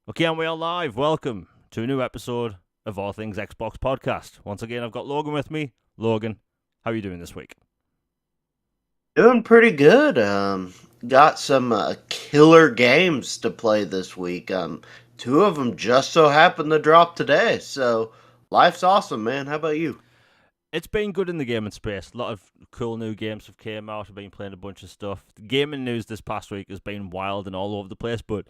Okay, and we are live. Welcome to a new episode of All Things Xbox Podcast. Once again, I've got Logan with me. Logan, how are you doing this week? Doing pretty good. Got some killer games to play this week. Two of them just so happened to drop today, so life's awesome, man. How about you? It's been good in the gaming space. A lot of cool new games have came out. I've been playing a bunch of stuff. The gaming news this past week has been wild and all over the place, but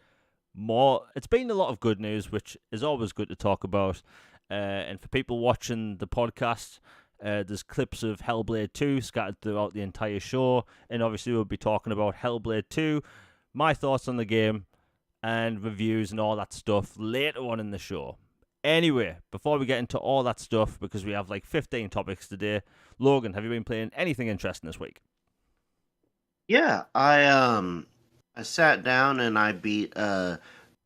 it's been a lot of good news, which is always good to talk about. And for people watching the podcast, there's clips of HellBlade 2 scattered throughout the entire show, and obviously we'll be talking about HellBlade 2, my thoughts on the game, and reviews and all that stuff later on in the show. Anyway, before we get into all that stuff, because we have like 15 topics today, Logan, have you been playing anything interesting this week? Yeah, I sat down and I beat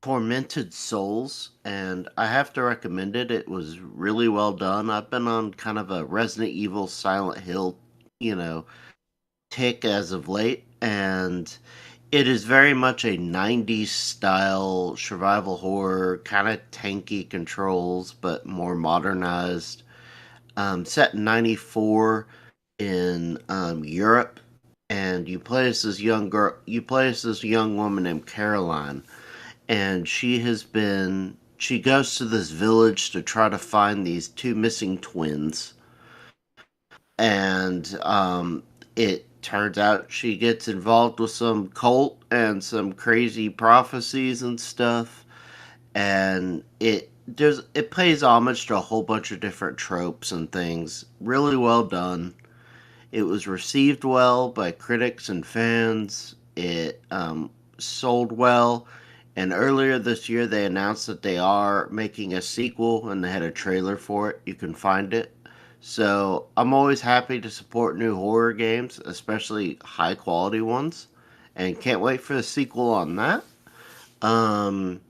Tormented Souls, and I have to recommend it. It was really well done. I've been on kind of a Resident Evil Silent Hill, you know, tick as of late, and it is very much a 90s style survival horror, kind of tanky controls, but more modernized. Set in 94 in Europe, and you play as this young girl, you play as this young woman named Caroline, and she goes to this village to try to find these two missing twins, and it turns out she gets involved with some cult and some crazy prophecies and stuff, and it pays homage to a whole bunch of different tropes and things. Really well done. It was received well by critics and fans. It sold well. And earlier this year, they announced that they are making a sequel, and they had a trailer for it. You can find it. So I'm always happy to support new horror games, especially high quality ones, and can't wait for the sequel on that. Um,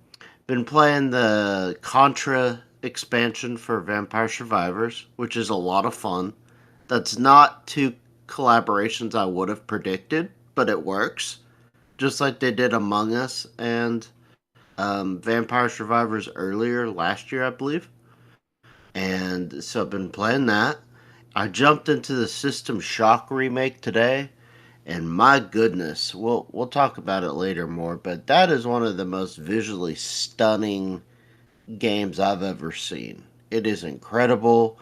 Been playing the Contra expansion for Vampire Survivors, which is a lot of fun. That's not two collaborations I would have predicted, but it works. Just like they did Among Us and Vampire Survivors earlier last year, I believe. And so I've been playing that. I jumped into the System Shock remake today, and my goodness, we'll talk about it later more, but that is one of the most visually stunning games I've ever seen. It is incredible.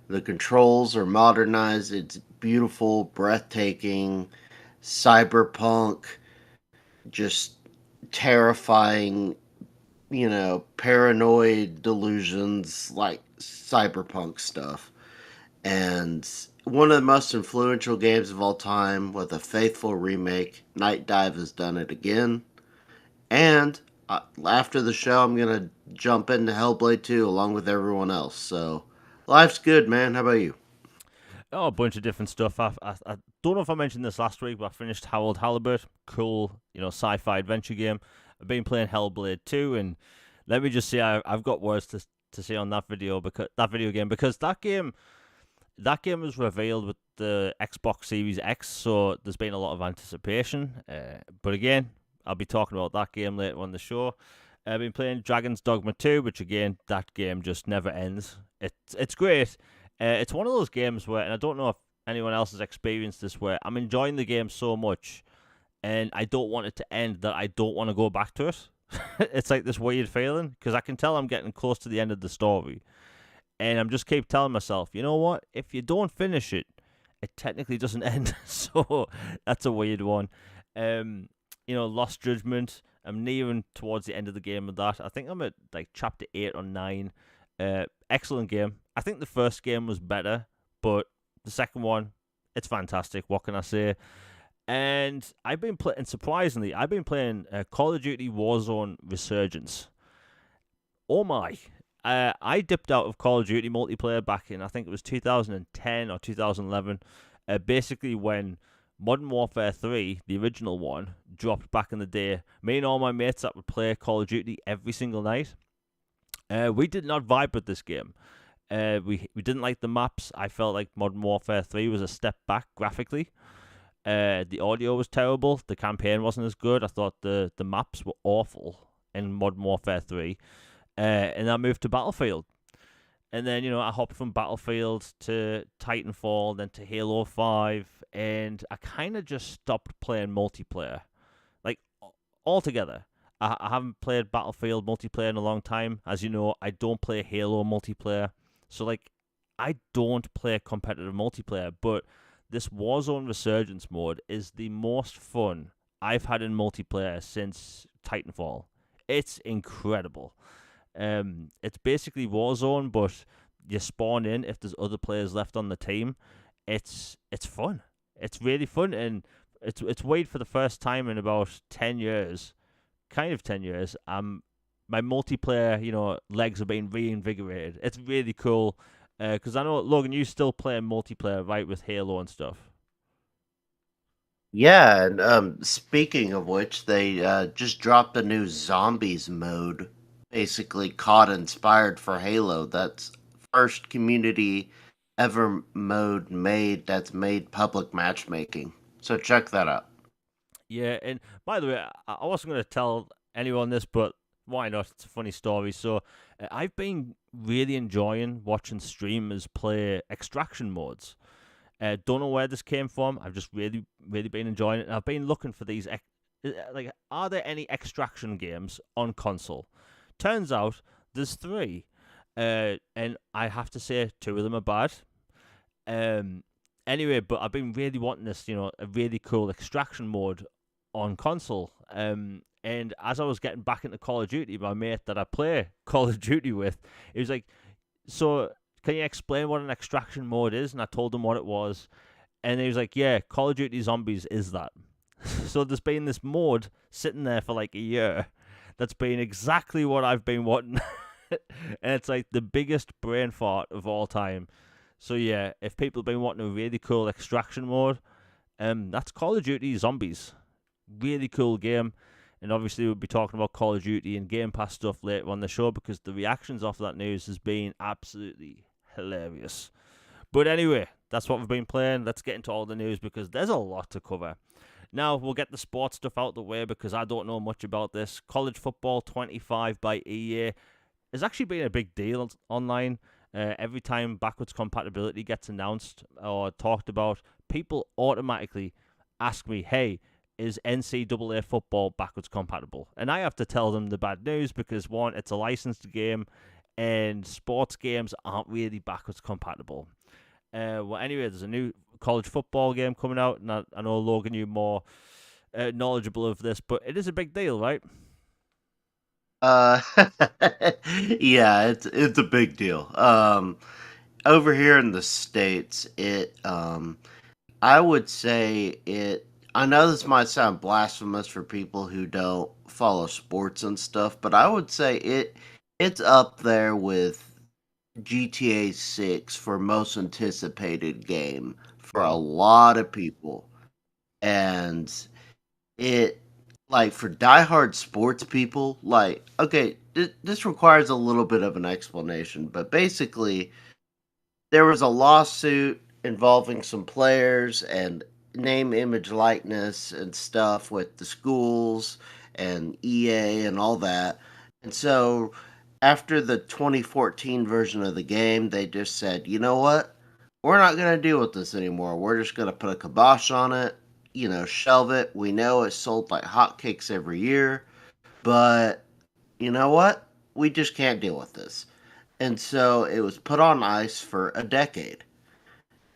The controls are modernized. It's beautiful, breathtaking, cyberpunk, just terrifying, paranoid delusions like cyberpunk stuff. And one of the most influential games of all time with a faithful remake. Night Dive has done it again. And after the show, I'm going to jump into Hellblade 2 along with everyone else. So life's good, man. How about you? Oh, a bunch of different stuff. I don't know if I mentioned this last week, but I finished Harold Halibut. Cool, sci-fi adventure game. I've been playing Hellblade 2, and let me just say I've got words to say on that video game because that game was revealed with the Xbox Series X, so there's been a lot of anticipation. But again, I'll be talking about that game later on the show. I've been playing Dragon's Dogma 2, which again, that game just never ends. It's great. It's one of those games where, and I don't know if anyone else has experienced this, where I'm enjoying the game so much, and I don't want it to end that I don't want to go back to it. It's like this weird feeling because I can tell I'm getting close to the end of the story, and I'm just keep telling myself, you know what? If you don't finish it, it technically doesn't end. So that's a weird one. Lost Judgment. I'm nearing towards the end of the game with that. I think I'm at like chapter 8 or 9. Excellent game. I think the first game was better, but the second one, it's fantastic. What can I say? And I've been playing, surprisingly, I've been playing Call of Duty Warzone Resurgence. Oh my. I dipped out of Call of Duty multiplayer back in, I think it was 2010 or 2011. Basically, when Modern Warfare 3, the original one, dropped back in the day, me and all my mates that would play Call of Duty every single night, we did not vibe with this game. We didn't like the maps. I felt like Modern Warfare 3 was a step back graphically. The audio was terrible. The campaign wasn't as good. I thought the maps were awful. in Modern Warfare 3, and I moved to Battlefield. And then, I hopped from Battlefield to Titanfall, then to Halo 5, and I kind of just stopped playing multiplayer. Like, altogether. I haven't played Battlefield multiplayer in a long time. As you know, I don't play Halo multiplayer. So, like, I don't play competitive multiplayer, but this Warzone Resurgence mode is the most fun I've had in multiplayer since Titanfall. It's incredible. It's basically Warzone, but you spawn in if there's other players left on the team. It's fun. It's really fun, and it's weird for the first time in about 10 years, kind of 10 years. My multiplayer, legs are being reinvigorated. It's really cool. Because I know, Logan, you still play multiplayer, right, with Halo and stuff. Yeah, and speaking of which, they just dropped a new zombies mode, basically COD inspired for Halo. That's first community ever mode made that's made public matchmaking. So check that out. Yeah, and by the way, I wasn't going to tell anyone this, but why not? It's a funny story. So, I've been really enjoying watching streamers play extraction modes. Don't know where this came from. I've just really, really been enjoying it. And I've been looking for these. Like, are there any extraction games on console? Turns out there's three, and I have to say two of them are bad. Um, anyway, but I've been really wanting this, a really cool extraction mode on console. And as I was getting back into Call of Duty, my mate that I play Call of Duty with, he was like, "So, can you explain what an extraction mode is?" And I told him what it was, and he was like, "Yeah, Call of Duty Zombies is that." So there's been this mode sitting there for like a year that's been exactly what I've been wanting. And it's like the biggest brain fart of all time. So yeah, if people have been wanting a really cool extraction mode, that's Call of Duty Zombies. Really cool game. And obviously we'll be talking about Call of Duty and Game Pass stuff later on the show, because the reactions off that news has been absolutely hilarious. But anyway, that's what we've been playing. Let's get into all the news, because there's a lot to cover. Now we'll get the sports stuff out the way, because I don't know much about this. College Football 25 by EA has actually been a big deal online. Every time backwards compatibility gets announced or talked about, people automatically ask me, "Hey, is NCAA football backwards compatible?" And I have to tell them the bad news, because one, it's a licensed game, and sports games aren't really backwards compatible. Well, anyway, there's a new college football game coming out, and I know, Logan, you're more knowledgeable of this, but it is a big deal, right? Uh, yeah, it's a big deal. Over here in the States, I would say it. I know this might sound blasphemous for people who don't follow sports and stuff, but I would say it's up there with GTA 6 for most anticipated game for a Wow. lot of people. And it, like, for diehard sports people, like, okay, this requires a little bit of an explanation, but basically there was a lawsuit involving some players and name, image, likeness and stuff with the schools and EA and all that. And so after the 2014 version of the game, they just said, you know what? We're not going to deal with this anymore. We're just going to put a kibosh on it, shelve it. We know it's sold like hotcakes every year, but you know what? We just can't deal with this. And so it was put on ice for a decade.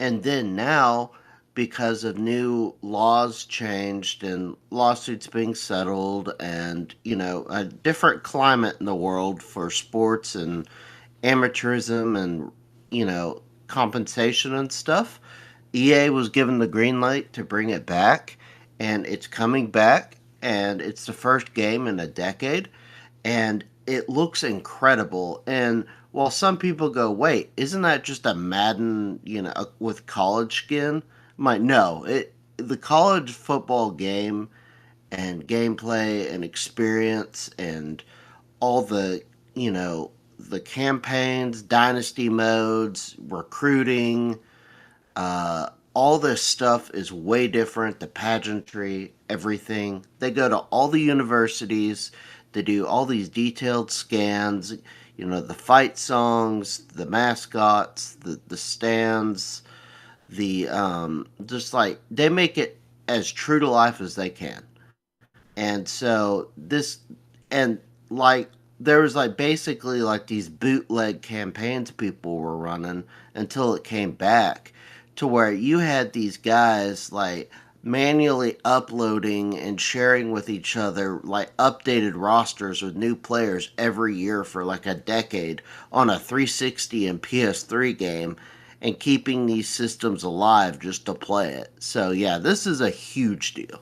And then now, because of new laws changed and lawsuits being settled, and, a different climate in the world for sports and amateurism and, compensation and stuff, EA was given the green light to bring it back. And it's coming back. And it's the first game in a decade, and it looks incredible. And while some people go, "Wait, isn't that just a Madden, with college skin?" I'm like, no, the college football game and gameplay and experience and all the campaigns, dynasty modes, recruiting, all this stuff is way different. The pageantry, everything. They go to all the universities. They do all these detailed scans, the fight songs, the mascots, the stands, the just like they make it as true to life as they can. And so this and like there was like basically like these bootleg campaigns people were running until it came back to where you had these guys like manually uploading and sharing with each other like updated rosters with new players every year for like a decade on a 360 and PS3 game and keeping these systems alive just to play it. So yeah, this is a huge deal.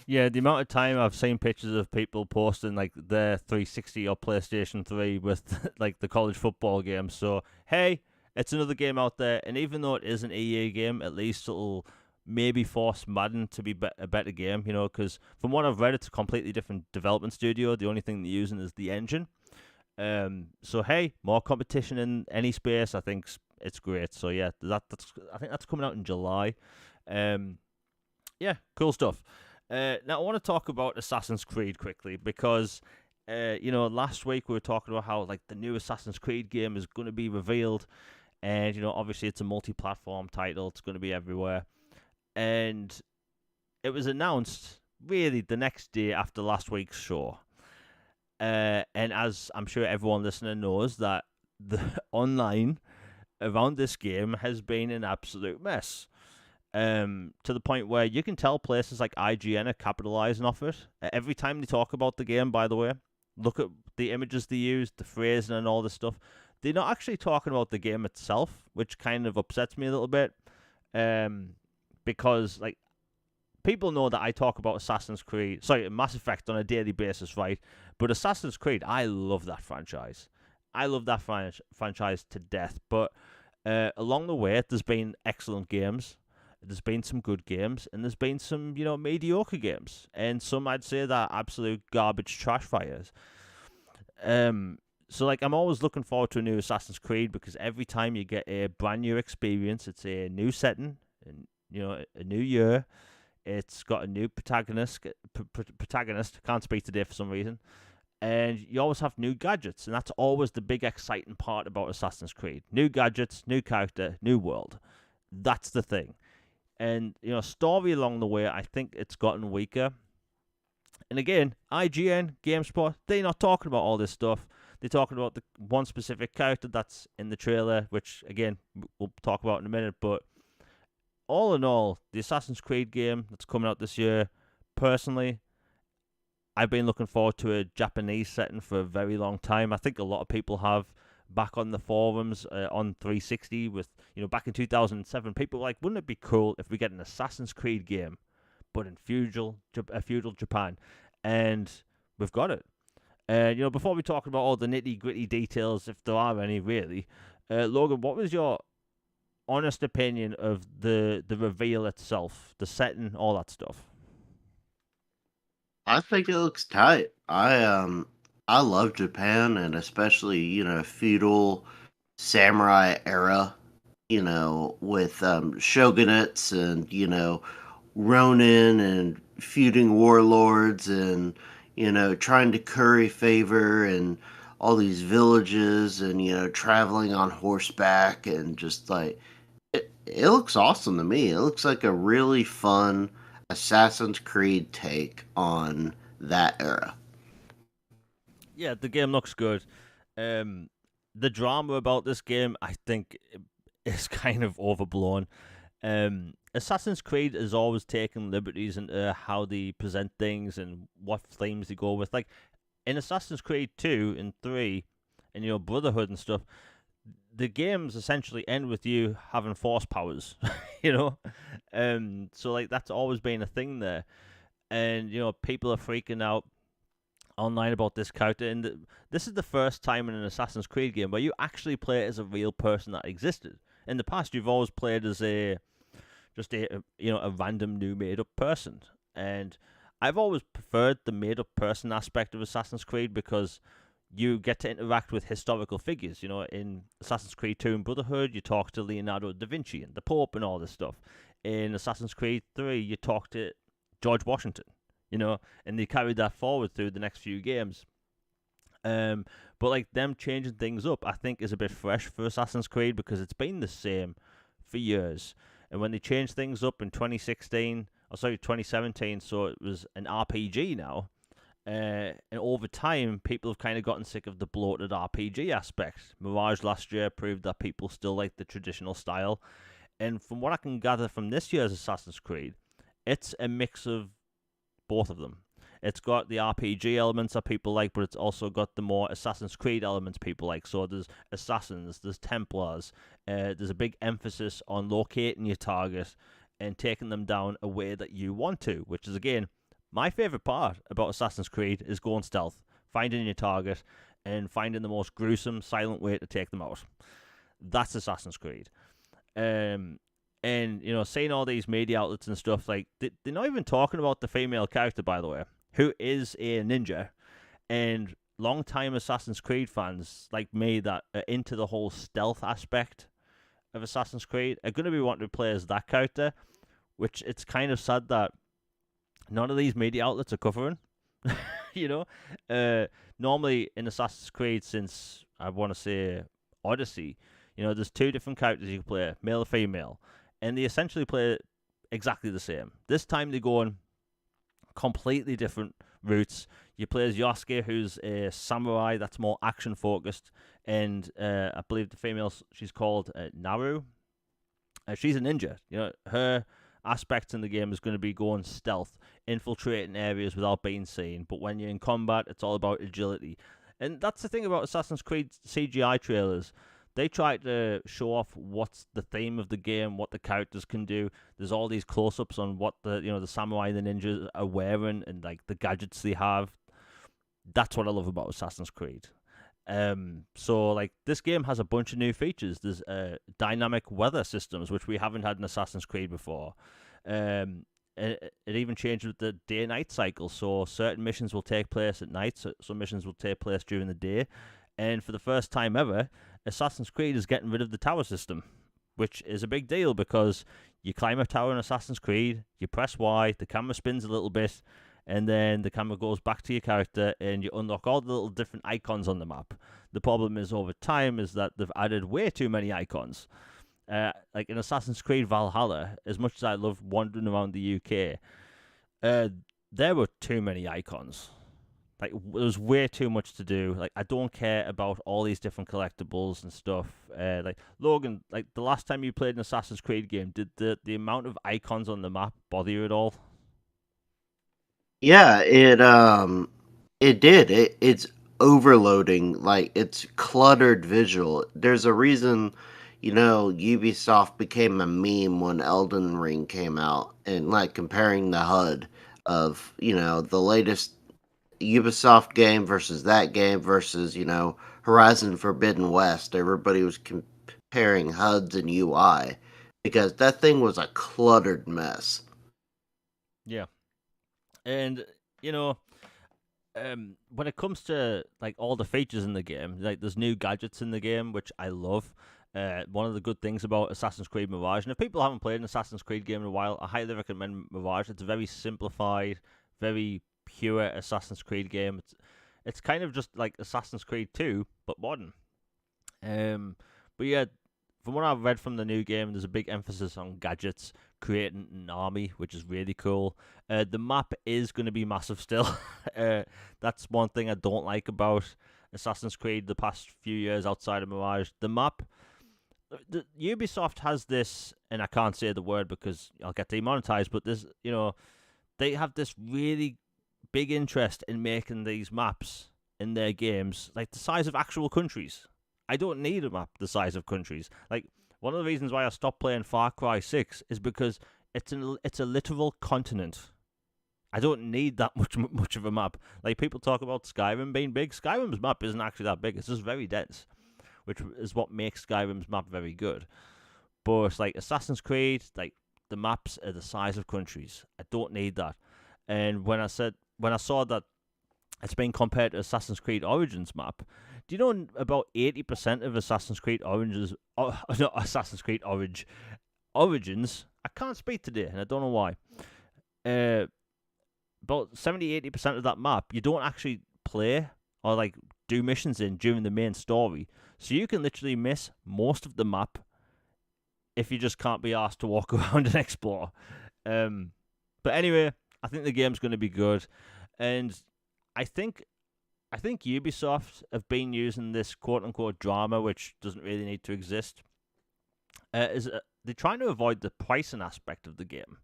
Yeah, the amount of time I've seen pictures of people posting like their 360 or PlayStation 3 with like the college football game. So, hey, it's another game out there. And even though it is an EA game, at least it'll maybe force Madden to be a better game, because from what I've read, it's a completely different development studio. The only thing they're using is the engine. So, hey, more competition in any space. I think it's great. So, yeah, I think that's coming out in July. Yeah, cool stuff. Now, I want to talk about Assassin's Creed quickly because, last week we were talking about how like the new Assassin's Creed game is going to be revealed, and obviously it's a multi-platform title. It's going to be everywhere, and it was announced really the next day after last week's show. And as I'm sure everyone listening knows, that the online around this game has been an absolute mess. To the point where you can tell places like IGN are capitalizing off it. Every time they talk about the game, by the way, look at the images they use, the phrasing and all this stuff. They're not actually talking about the game itself, which kind of upsets me a little bit. Because, like, people know that I talk about Mass Effect on a daily basis, right? But Assassin's Creed, I love that franchise. I love that franchise to death. But along the way, there's been excellent games. There's been some good games, and there's been some, mediocre games, and some I'd say that absolute garbage trash fires. So like I'm always looking forward to a new Assassin's Creed because every time you get a brand new experience, it's a new setting, and a new year. It's got a new protagonist. Protagonist can't speak today for some reason, and you always have new gadgets, and that's always the big exciting part about Assassin's Creed: new gadgets, new character, new world. That's the thing. And, story along the way, I think it's gotten weaker. And again, IGN, GameSpot, they're not talking about all this stuff. They're talking about the one specific character that's in the trailer, which, again, we'll talk about in a minute. But all in all, the Assassin's Creed game that's coming out this year, personally, I've been looking forward to a Japanese setting for a very long time. I think a lot of people have. Back on the forums on 360 with, back in 2007, people were like, wouldn't it be cool if we get an Assassin's Creed game, but in feudal Japan? And we've got it. Before we talk about all the nitty gritty details, if there are any really, Logan, what was your honest opinion of the reveal itself, the setting, all that stuff? I think it looks tight. I love Japan and especially, feudal samurai era, with shogunates and, ronin and feuding warlords and, trying to curry favor and all these villages and, traveling on horseback and just like it looks awesome to me. It looks like a really fun Assassin's Creed take on that era. Yeah, the game looks good. The drama about this game, I think, is kind of overblown. Assassin's Creed has always taken liberties into how they present things and what themes they go with. Like in Assassin's Creed 2 and 3 and Brotherhood and stuff, the games essentially end with you having force powers, you know? So like that's always been a thing there. And people are freaking out online about this character, and this is the first time in an Assassin's Creed game where you actually play as a real person that existed. In the past, you've always played as a random new made up person, and I've always preferred the made up person aspect of Assassin's Creed because you get to interact with historical figures. In Assassin's Creed 2 and Brotherhood, you talk to Leonardo da Vinci and the Pope and all this stuff. In Assassin's Creed 3, you talk to George Washington. And they carried that forward through the next few games. But like them changing things up, I think is a bit fresh for Assassin's Creed because it's been the same for years. And when they changed things up in 2016, or sorry, 2017, so it was an RPG now. And over time, people have kind of gotten sick of the bloated RPG aspect. Mirage last year proved that people still like the traditional style. And from what I can gather from this year's Assassin's Creed, it's a mix of both of them. It's got the RPG elements that people like, but it's also got the more Assassin's Creed elements people like. So there's assassins, there's Templars, there's a big emphasis on locating your target and taking them down a way that you want to, which is, again, my favourite part about Assassin's Creed is going stealth, finding your target, and finding the most gruesome, silent way to take them out. That's Assassin's Creed. And, seeing all these media outlets and stuff, like, they're not even talking about the female character, by the way, who is a ninja. And long-time Assassin's Creed fans, like me, that are into the whole stealth aspect of Assassin's Creed, are going to be wanting to play as that character, which it's kind of sad that none of these media outlets are covering. Normally in Assassin's Creed, since I want to say Odyssey, there's two different characters you can play, male or female, and they essentially play exactly the same. This time they go on completely different routes. You play as Yosuke, who's a samurai that's more action focused, and I believe the female, she's called Naru. She's a ninja. Her aspects in the game is going to be going stealth, infiltrating areas without being seen. But when you're in combat, it's all about agility. And that's the thing about Assassin's Creed CGI trailers. They try to show off what's the theme of the game, what the characters can do. There's all these close-ups on what the samurai and the ninjas are wearing and like the gadgets they have. That's what I love about Assassin's Creed. So like this game has a bunch of new features. There's dynamic weather systems, which we haven't had in Assassin's Creed before. It even changed with the day-night cycle. So certain missions will take place at night. So some missions will take place during the day. And for the first time ever, Assassin's Creed is getting rid of the tower system, which is a big deal because you climb a tower in Assassin's Creed, you press Y, the camera spins a little bit, and then the camera goes back to your character and you unlock all the little different icons on the map. The problem is over time is that they've added way too many icons. Like in Assassin's Creed Valhalla, as much as I love wandering around the UK, there were too many icons. Like, there's way too much to do. Like, I don't care about all these different collectibles and stuff. Like, Logan, like, the last time you played an Assassin's Creed game, did the amount of icons on the map bother you at all? Yeah, it did. It's overloading. Like, it's cluttered visual. There's a reason, Ubisoft became a meme when Elden Ring came out, and like comparing the HUD of the latest Ubisoft game versus that game versus, Horizon Forbidden West. Everybody was comparing HUDs and UI because that thing was a cluttered mess. Yeah. And, when it comes to, like, all the features in the game, like, there's new gadgets in the game, which I love. One of the good things about Assassin's Creed Mirage, and if people haven't played an Assassin's Creed game in a while, I highly recommend Mirage. It's a very simplified, very pure Assassin's Creed game. It's kind of just like Assassin's Creed 2, but modern. But yeah, from what I've read from the new game, there's a big emphasis on gadgets, creating an army, which is really cool. The map is going to be massive still. That's one thing I don't like about Assassin's Creed the past few years outside of Mirage. The map, Ubisoft has this, and I can't say the word because I'll get demonetized, but this, they have this really big interest in making these maps in their games like the size of actual countries. I don't need a map the size of countries. Like, one of the reasons why I stopped playing Far Cry 6 is because it's a literal continent. I don't need that much of a map. Like, people talk about Skyrim being big. Skyrim's map isn't actually that big. It's just very dense, which is what makes Skyrim's map very good. But like Assassin's Creed, like, the maps are the size of countries. I don't need that. And when I saw that it's been compared to Assassin's Creed Origins map, do you know about 80% of Assassin's Creed Origins, not Assassin's Creed Origins, I can't speak today, and I don't know why. About 70-80% of that map, you don't actually play or like do missions in during the main story. So you can literally miss most of the map if you just can't be asked to walk around and explore. But anyway, I think the game's going to be good, and I think Ubisoft have been using this quote unquote drama, which doesn't really need to exist. They're trying to avoid the pricing aspect of the game.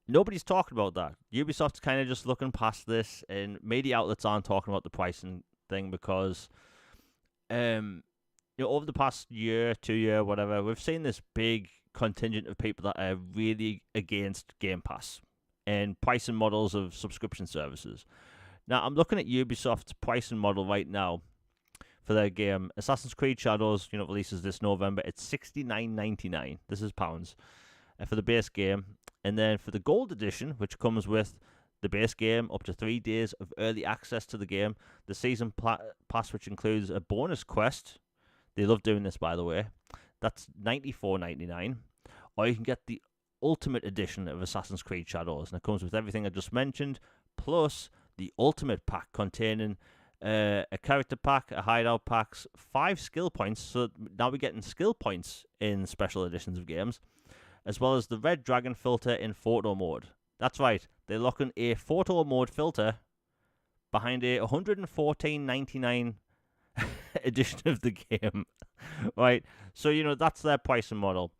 Nobody's talking about that. Ubisoft's kind of just looking past this, and media outlets aren't talking about the pricing thing because, over the past year, 2 year, whatever, we've seen this big contingent of people that are really against Game Pass and pricing models of subscription services. Now, I'm looking at Ubisoft's pricing model right now for their game. Assassin's Creed Shadows, releases this November. It's $69.99. This is pounds for the base game. And then for the Gold Edition, which comes with the base game, up to 3 days of early access to the game, the Season Pass, which includes a bonus quest. They love doing this, by the way. That's $94.99. Or you can get the Ultimate Edition of Assassin's Creed Shadows, and it comes with everything I just mentioned, plus the Ultimate Pack containing a character pack, a hideout packs, 5 skill points. So now we're getting skill points in special editions of games, as well as the Red Dragon filter in photo mode. That's right, they're locking a photo mode filter behind a $114.99 edition of the game. Right, so that's their pricing model.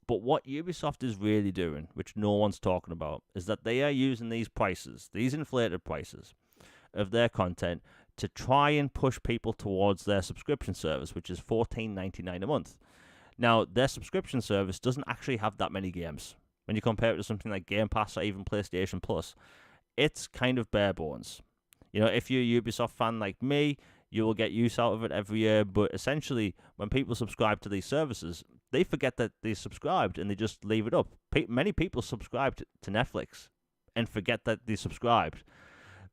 But what Ubisoft is really doing, which no one's talking about, is that they are using these prices, these inflated prices of their content, to try and push people towards their subscription service, which is $14.99 a month. Now, their subscription service doesn't actually have that many games. When you compare it to something like Game Pass or even PlayStation Plus, it's kind of bare bones. If you're a Ubisoft fan like me, you will get use out of it every year, but essentially, when people subscribe to these services, they forget that they subscribed and they just leave it up. Many people subscribe to Netflix and forget that they subscribed.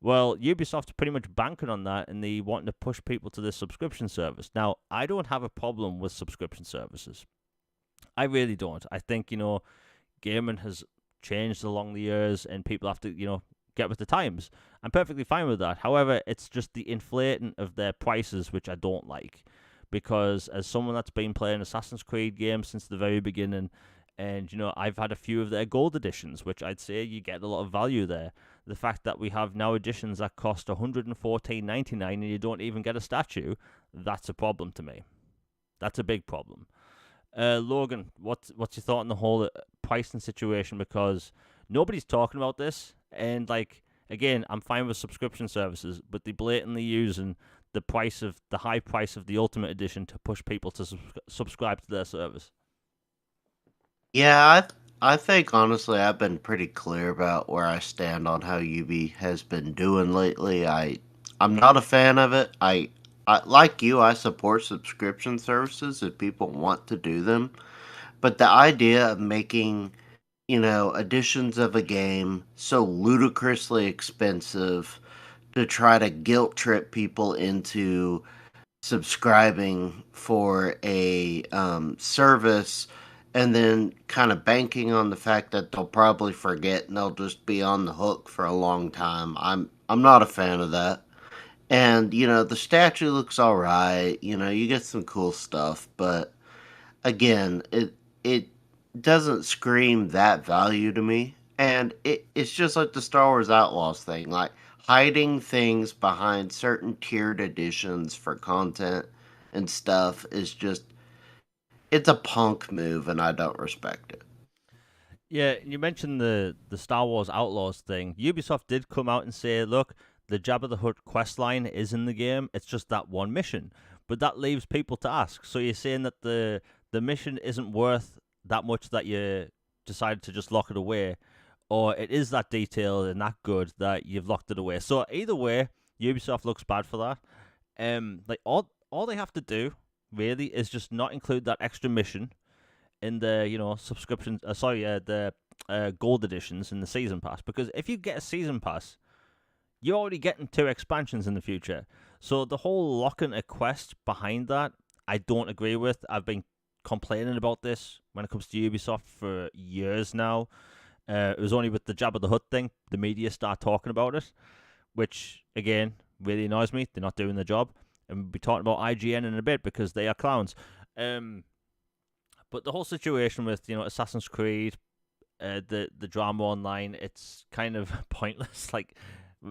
Well, Ubisoft's pretty much banking on that, and they wanting to push people to this subscription service. Now, I don't have a problem with subscription services. I really don't. I think, gaming has changed along the years, and people have to, get with the times. I'm perfectly fine with that. However, it's just the inflating of their prices, which I don't like. Because as someone that's been playing Assassin's Creed games since the very beginning, and, I've had a few of their gold editions, which I'd say you get a lot of value there. The fact that we have now editions that cost $114.99 and you don't even get a statue, that's a problem to me. That's a big problem. Logan, what's your thought on the whole pricing situation? Because nobody's talking about this, and, again, I'm fine with subscription services, but they're blatantly using the high price of the Ultimate Edition to push people to subscribe to their service. Yeah, I think honestly I've been pretty clear about where I stand on how UB has been doing lately. I'm not a fan of it. I like you, I support subscription services if people want to do them. But the idea of making, editions of a game so ludicrously expensive to try to guilt trip people into subscribing for a service and then kind of banking on the fact that they'll probably forget and they'll just be on the hook for a long time. I'm not a fan of that. And the statue looks all right. You get some cool stuff, but again, it doesn't scream that value to me. And it's just like the Star Wars Outlaws thing, like hiding things behind certain tiered editions for content and stuff is just, it's a punk move and I don't respect it. Yeah, you mentioned the Star Wars Outlaws thing. Ubisoft did come out and say, look, the Jabba the Hutt quest line is in the game. It's just that one mission. But that leaves people to ask. So you're saying that the mission isn't worth that much that you decided to just lock it away, or it is that detailed and that good that you've locked it away. So either way, Ubisoft looks bad for that. All they have to do really is just not include that extra mission in the subscription. The gold editions in the season pass, because if you get a season pass, you're already getting 2 expansions in the future. So the whole locking a quest behind that, I don't agree with. I've been complaining about this when it comes to Ubisoft for years now. It was only with the Jabba the Hutt thing the media start talking about it, which again really annoys me. They're not doing the job. and we'll be talking about IGN in a bit because they are clowns. But the whole situation with Assassin's Creed, the drama online, it's kind of pointless. Like,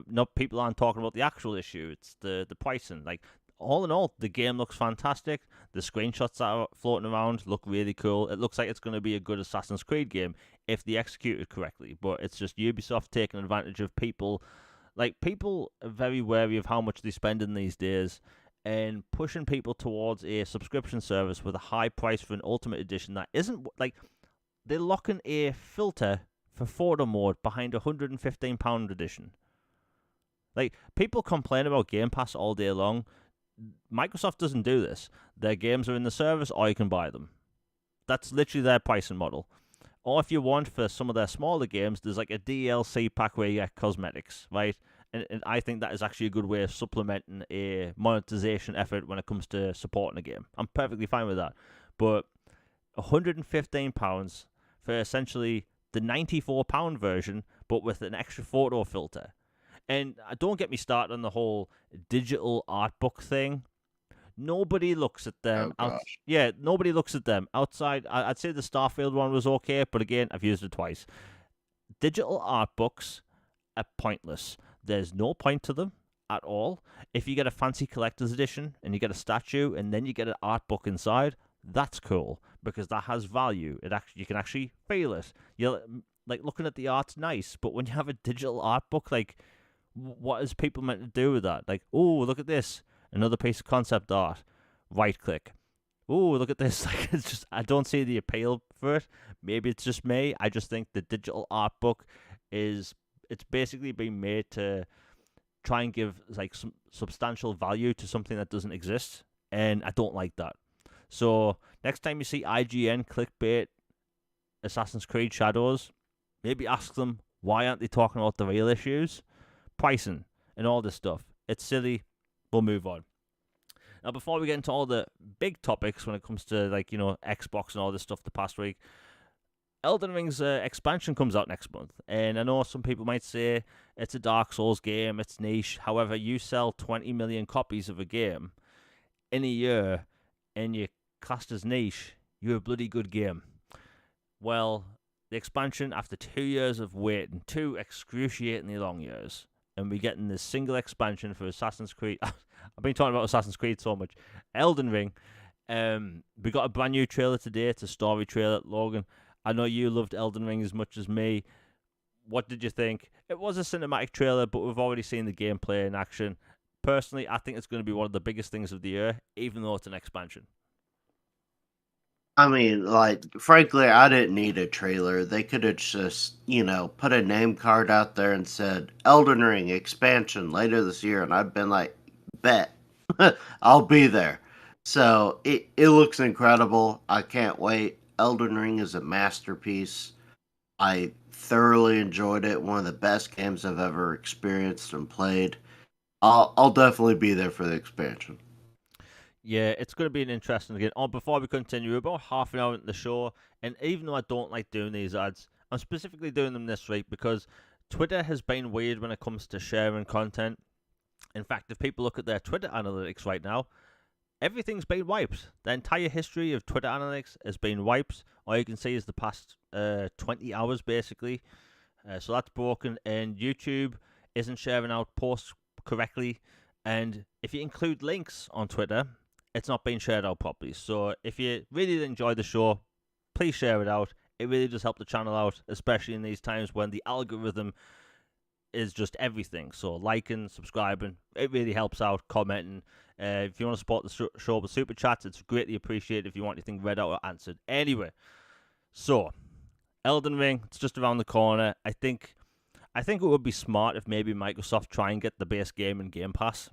not people aren't talking about the actual issue. It's the pricing. Like, all in all, the game looks fantastic. The screenshots that are floating around look really cool. It looks like it's going to be a good Assassin's Creed game if they execute it correctly. But it's just Ubisoft taking advantage of people. Like, people are very wary of how much they spend in these days and pushing people towards a subscription service with a high price for an Ultimate Edition that isn't, like, they're locking a filter for photo mode behind a £115 edition. Like, people complain about Game Pass all day long. Microsoft doesn't do this. Their games are in the service, or you can buy them. That's literally their pricing model. Or if you want, for some of their smaller games, there's like a DLC pack where you get cosmetics, right? And I think that is actually a good way of supplementing a monetization effort when it comes to supporting a game. I'm perfectly fine with that. But £115 for essentially the £94 version, but with an extra photo filter. And don't get me started on the whole digital art book thing. Nobody looks at them. Nobody looks at them outside. I'd say the Starfield one was okay, but again, I've used it twice. Digital art books are pointless. There's no point to them at all. If you get a fancy collector's edition and you get a statue and then you get an art book inside, that's cool because that has value. You can actually feel it. You're like looking at the art's nice, but when you have a digital art book, like, what is people meant to do with that? Like, oh, look at this, another piece of concept art. Right click. Oh, look at this. Like, it's just, I don't see the appeal for it. Maybe it's just me. I just think the digital art book it's basically been made to try and give like some substantial value to something that doesn't exist, and I don't like that. So next time you see IGN clickbait Assassin's Creed Shadows, maybe ask them why aren't they talking about the real issues. Pricing and all this stuff. It's silly. We'll move on. Now, before we get into all the big topics when it comes to, like, Xbox and all this stuff the past week, Elden Ring's expansion comes out next month. And I know some people might say it's a Dark Souls game, it's niche. However, you sell 20 million copies of a game in a year and you're classed as niche, you're a bloody good game. Well, the expansion, after 2 years of waiting, 2 excruciatingly long years, and we're getting this single expansion for Assassin's Creed. I've been talking about Assassin's Creed so much. Elden Ring. We got a brand new trailer today. It's a story trailer. Logan, I know you loved Elden Ring as much as me. What did you think? It was a cinematic trailer, but we've already seen the gameplay in action. Personally, I think it's going to be one of the biggest things of the year, even though it's an expansion. I mean, like, frankly, I didn't need a trailer. They could have just, put a name card out there and said, Elden Ring expansion later this year, and I've been like, bet. I'll be there. So, it looks incredible. I can't wait. Elden Ring is a masterpiece. I thoroughly enjoyed it. One of the best games I've ever experienced and played. I'll definitely be there for the expansion. Yeah, it's going to be an interesting game. Oh, before we continue, we're about half an hour into the show, and even though I don't like doing these ads, I'm specifically doing them this week because Twitter has been weird when it comes to sharing content. In fact, if people look at their Twitter analytics right now, everything's been wiped. The entire history of Twitter analytics has been wiped. All you can see is the past 20 hours, basically. So that's broken, and YouTube isn't sharing out posts correctly. And if you include links on Twitter, it's not being shared out properly. So if you really enjoy the show, please share it out. It really does help the channel out, especially in these times when the algorithm is just everything. So liking, subscribing, it really helps out. Commenting. If you want to support the show with super chats, it's greatly appreciated if you want anything read out or answered. Anyway, so Elden Ring, it's just around the corner. I think it would be smart if maybe Microsoft try and get the base game in Game Pass.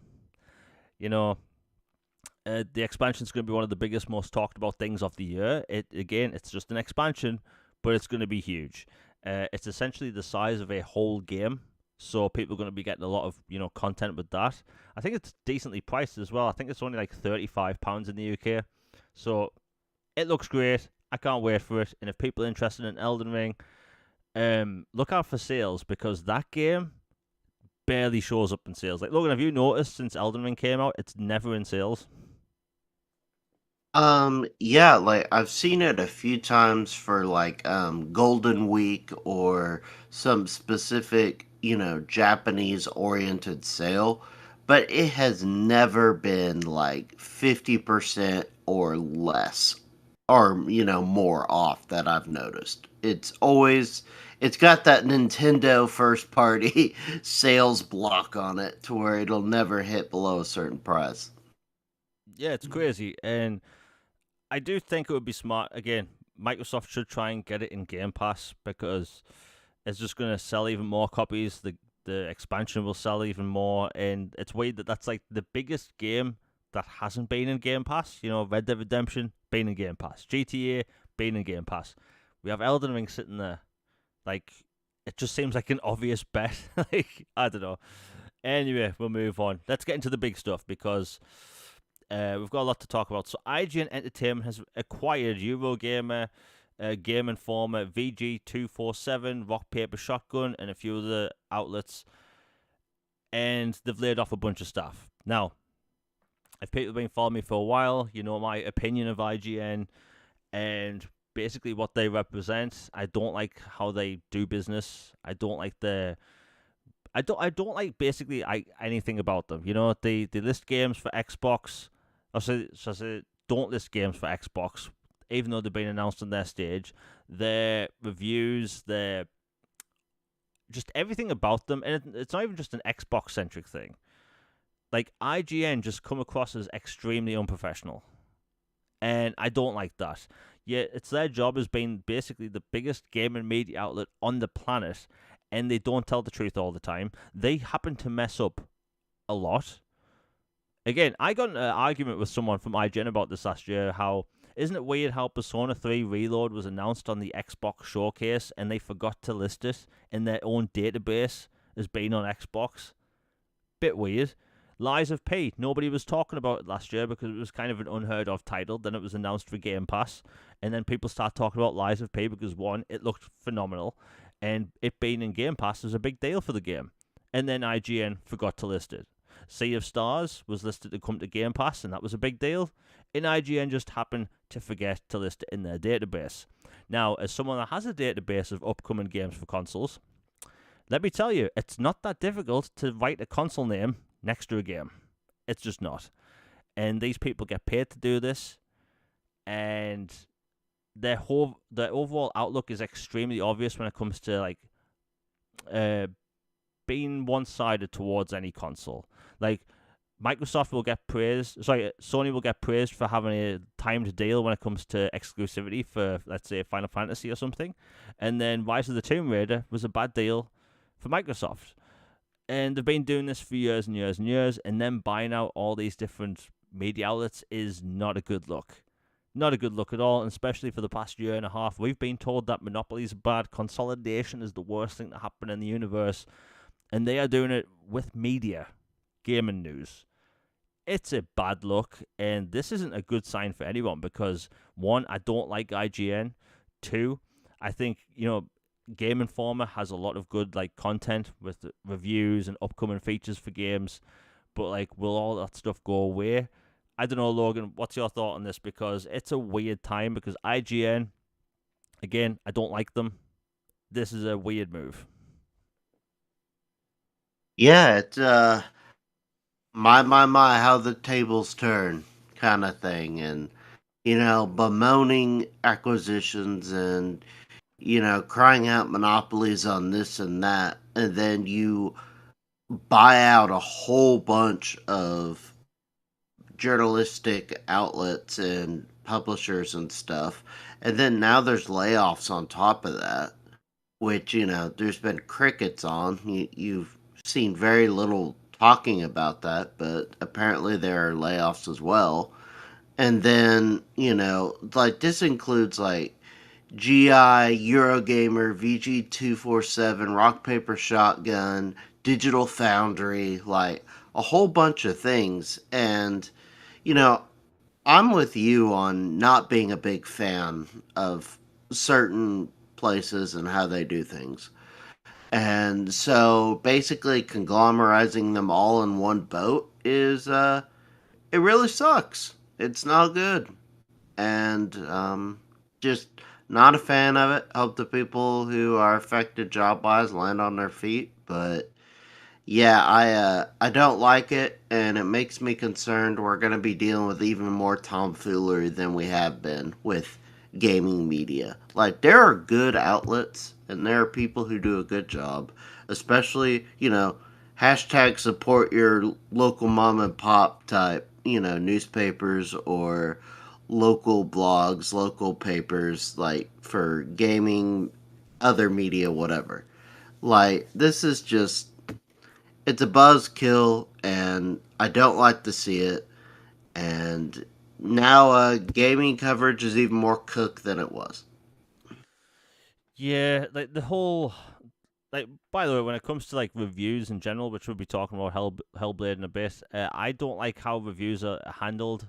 The expansion is going to be one of the biggest, most talked about things of the year. It's just an expansion, but it's going to be huge. It's essentially the size of a whole game, so people are going to be getting a lot of content with that. I think it's decently priced as well. I think it's only like £35 in the UK, so it looks great. I can't wait for it. And if people are interested in Elden Ring, look out for sales because that game, barely shows up in sales. Like, Logan, have you noticed since Elden Ring came out, it's never in sales? Yeah, like I've seen it a few times for like Golden Week or some specific, Japanese oriented sale, but it has never been like 50% or less or, more off that I've noticed. It's got that Nintendo first party sales block on it to where it'll never hit below a certain price. Yeah, it's crazy. And I do think it would be smart. Again, Microsoft should try and get it in Game Pass because it's just going to sell even more copies. The expansion will sell even more, and it's weird that that's like the biggest game that hasn't been in Game Pass. Red Dead Redemption been in Game Pass, GTA been in Game Pass. We have Elden Ring sitting there. Like, it just seems like an obvious bet. Like, I don't know. Anyway, we'll move on. Let's get into the big stuff because we've got a lot to talk about. So, IGN Entertainment has acquired Eurogamer, Game Informer, VG247, Rock Paper Shotgun, and a few other outlets, and they've laid off a bunch of staff. Now, if people have been following me for a while, you know my opinion of IGN and basically what they represent. I don't like how they do business. I don't like basically anything about them. They list games for Xbox. So don't list games for Xbox, even though they've been announced on their stage. Their reviews, their just everything about them, and it's not even just an Xbox centric thing. Like, IGN just come across as extremely unprofessional, and I don't like that. Yet it's their job as being basically the biggest gaming media outlet on the planet, and they don't tell the truth all the time. They happen to mess up a lot. Again, I got in an argument with someone from IGN about this last year. How isn't it weird how Persona 3 Reload was announced on the Xbox showcase and they forgot to list it in their own database as being on Xbox? Bit weird. Lies of P. Nobody was talking about it last year because it was kind of an unheard of title. Then it was announced for Game Pass, and then people start talking about Lies of P because one, it looked phenomenal, and it being in Game Pass is a big deal for the game. And then IGN forgot to list it. Sea of Stars was listed to come to Game Pass, and that was a big deal. And IGN just happened to forget to list it in their database. Now, as someone that has a database of upcoming games for consoles, let me tell you, it's not that difficult to write a console name next to a game. It's just not. And these people get paid to do this, and their overall outlook is extremely obvious when it comes to like uh, being one-sided towards any console. Like, Microsoft will get praised. Sorry, Sony will get praised for having a timed deal when it comes to exclusivity for, let's say, Final Fantasy or something, and then Rise of the Tomb Raider was a bad deal for Microsoft. And they've been doing this for years and years and years, and then buying out all these different media outlets is not a good look. Not a good look at all, and especially for the past year and a half. We've been told that monopolies are bad, consolidation is the worst thing to happen in the universe, and they are doing it with media, gaming news. It's a bad look, and this isn't a good sign for anyone because, one, I don't like IGN. Two, I think, Game Informer has a lot of good like content with reviews and upcoming features for games, but like, will all that stuff go away? I don't know, Logan. What's your thought on this? Because it's a weird time. Because IGN, again, I don't like them. This is a weird move. Yeah, it's my, how the tables turn kind of thing, and bemoaning acquisitions and crying out monopolies on this and that, and then you buy out a whole bunch of journalistic outlets and publishers and stuff, and then now there's layoffs on top of that, which there's been crickets on. You've seen very little talking about that, but apparently there are layoffs as well. And then like this includes like GI, Eurogamer, VG247, Rock Paper Shotgun, Digital Foundry, like a whole bunch of things. And you know, I'm with you on not being a big fan of certain places and how they do things. And so basically conglomerizing them all in one boat is it really sucks. It's not good. And just not a fan of it. Hope the people who are affected job wise land on their feet, but yeah, I don't like it, and it makes me concerned we're going to be dealing with even more tomfoolery than we have been with gaming media. Like there are good outlets, and there are people who do a good job, especially hashtag support your local mom and pop type newspapers or local blogs, local papers like for gaming, other media, whatever. Like this is just it's a buzzkill, and I don't like to see it. And now gaming coverage is even more cooked than it was. Yeah, like the whole like. By the way, when it comes to like reviews in general, which we'll be talking about Hellblade in a bit, I don't like how reviews are handled.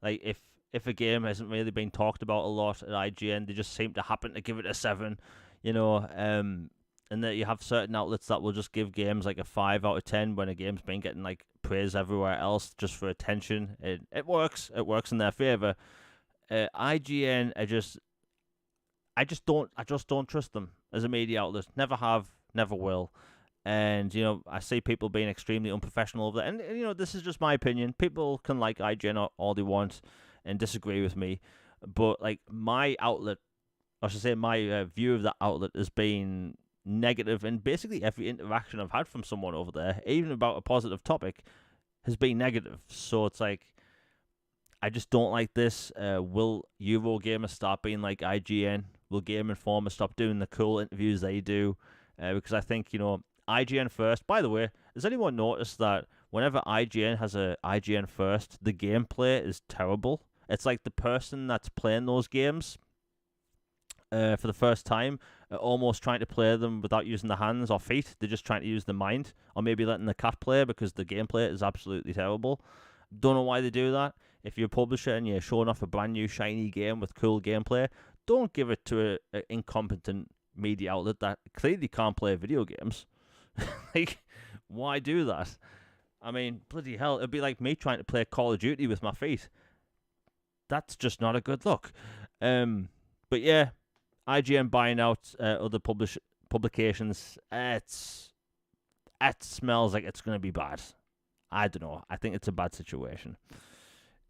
Like if a game hasn't really been talked about a lot at IGN, they just seem to happen to give it a 7. You know, and that you have certain outlets that will just give games like a 5 out of 10 when a game's been getting like praise everywhere else just for attention. It works. It works in their favor. IGN, I just don't trust them as a media outlet. Never have, never will. And I see people being extremely unprofessional over that. And this is just my opinion. People can like IGN all they want and disagree with me, but like my outlet, I should say my view of that outlet has been negative, and basically every interaction I've had from someone over there, even about a positive topic, has been negative. So it's like I just don't like this. Will Eurogamer start being like IGN? Will Game Informer stop doing the cool interviews they do? Because I think, IGN first. By the way, has anyone noticed that whenever IGN has a IGN first, the gameplay is terrible? It's like the person that's playing those games for the first time are almost trying to play them without using the hands or feet. They're just trying to use the mind, or maybe letting the cat play because the gameplay is absolutely terrible. Don't know why they do that. If you're a publisher and you're showing off a brand new shiny game with cool gameplay, don't give it to an incompetent media outlet that clearly can't play video games. Like, why do that? I mean, bloody hell, it'd be like me trying to play Call of Duty with my feet. That's just not a good look. But yeah, IGN buying out other publications. It smells like it's going to be bad. I don't know. I think it's a bad situation.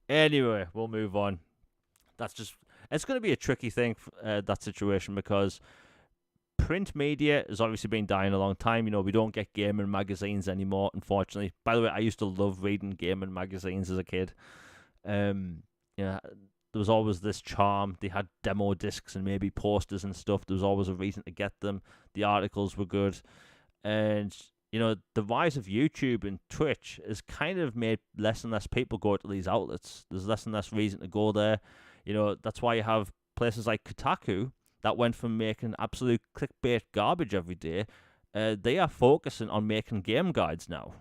Anyway, we'll move on. It's going to be a tricky thing, that situation, because print media has obviously been dying a long time. We don't get gaming magazines anymore, unfortunately. By the way, I used to love reading gaming magazines as a kid. There was always this charm. They had demo discs and maybe posters and stuff. There was always a reason to get them. The articles were good. And, the rise of YouTube and Twitch has kind of made less and less people go to these outlets. There's less and less reason to go there. That's why you have places like Kotaku that went from making absolute clickbait garbage every day. They are focusing on making game guides now,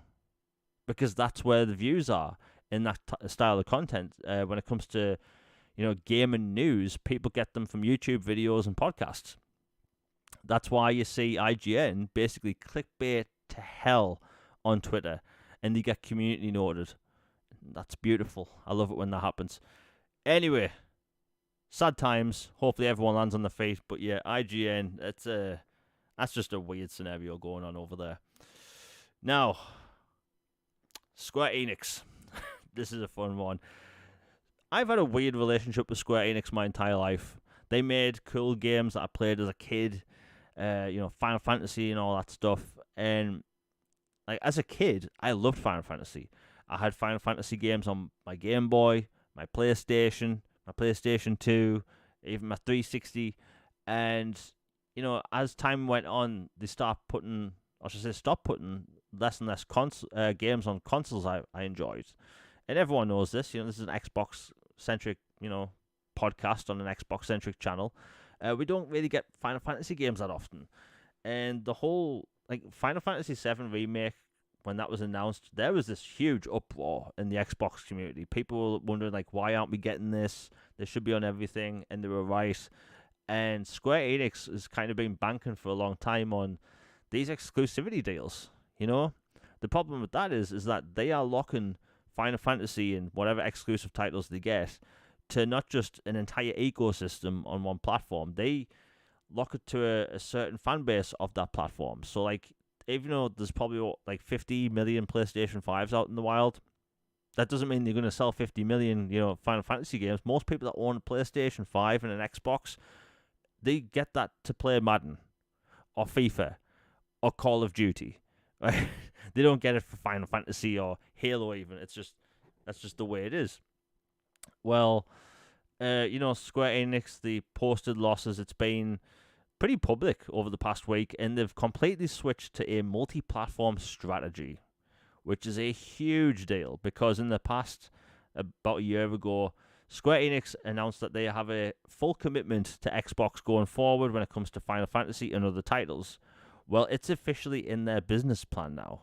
because that's where the views are in that style of content. When it comes to gaming news, people get them from YouTube videos and podcasts. That's why you see IGN basically clickbait to hell on Twitter, and they get community noted. That's beautiful. I love it when that happens. Anyway, sad times. Hopefully everyone lands on their feet. But yeah, IGN, that's just a weird scenario going on over there. Now, Square Enix. This is a fun one. I've had a weird relationship with Square Enix my entire life. They made cool games that I played as a kid, Final Fantasy and all that stuff. And like as a kid, I loved Final Fantasy. I had Final Fantasy games on my Game Boy, my PlayStation 2, even my 360. And, as time went on, they stopped putting less and less games on consoles I enjoyed. And everyone knows this. This is an Xbox-centric, podcast on an Xbox-centric channel. We don't really get Final Fantasy games that often. And the whole, Final Fantasy VII Remake, when that was announced, there was this huge uproar in the Xbox community. People were wondering, why aren't we getting this? This should be on everything, and they were right. And Square Enix has kind of been banking for a long time on these exclusivity deals. You know, the problem with that is that they are locking Final Fantasy and whatever exclusive titles they get to not just an entire ecosystem on one platform. They lock it to a certain fan base of that platform. So like, even though there's probably like 50 million PlayStation 5s out in the wild, that doesn't mean they're going to sell 50 million, Final Fantasy games. Most people that own a PlayStation 5 and an Xbox, they get that to play Madden or FIFA or Call of Duty. Right? They don't get it for Final Fantasy or Halo even. That's just the way it is. Well, Square Enix, the posted losses, it's been pretty public over the past week, and they've completely switched to a multi-platform strategy, which is a huge deal because in the past, about a year ago, Square Enix announced that they have a full commitment to Xbox going forward when it comes to Final Fantasy and other titles. Well, it's officially in their business plan now.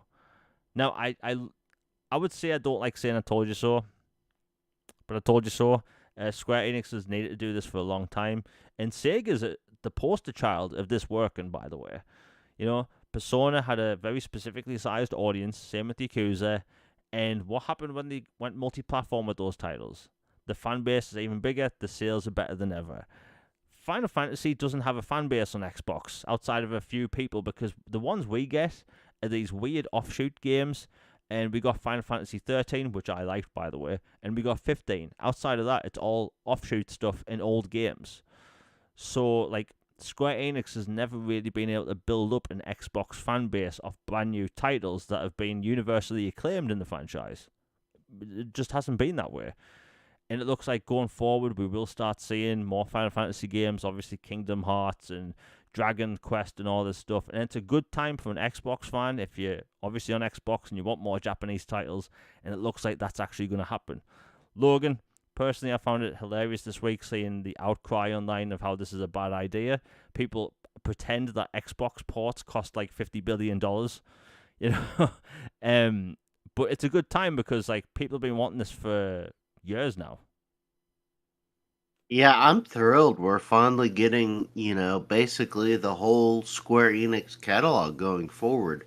Now, I would say I don't like saying I told you so, but I told you so. Square Enix has needed to do this for a long time, and Sega's the poster child of this working, by the way. Persona had a very specifically sized audience, same with Yakuza, and what happened when they went multi-platform with those titles? The fan base is even bigger, the sales are better than ever. Final Fantasy doesn't have a fan base on Xbox outside of a few people because the ones we get are these weird offshoot games. And we got Final Fantasy 13, which I liked, by the way, and we got 15. Outside of that, it's all offshoot stuff in old games. So, like, Square Enix has never really been able to build up an Xbox fan base of brand new titles that have been universally acclaimed in the franchise. It just hasn't been that way. And it looks like going forward, we will start seeing more Final Fantasy games, obviously Kingdom Hearts and Dragon Quest and all this stuff. And it's a good time for an Xbox fan if you're obviously on Xbox and you want more Japanese titles. And it looks like that's actually going to happen. Logan, personally, I found it hilarious this week seeing the outcry online of how this is a bad idea. People pretend that Xbox ports cost like $50 billion, but it's a good time because like people have been wanting this for years now. Yeah, I'm thrilled. We're finally getting, basically the whole Square Enix catalog going forward.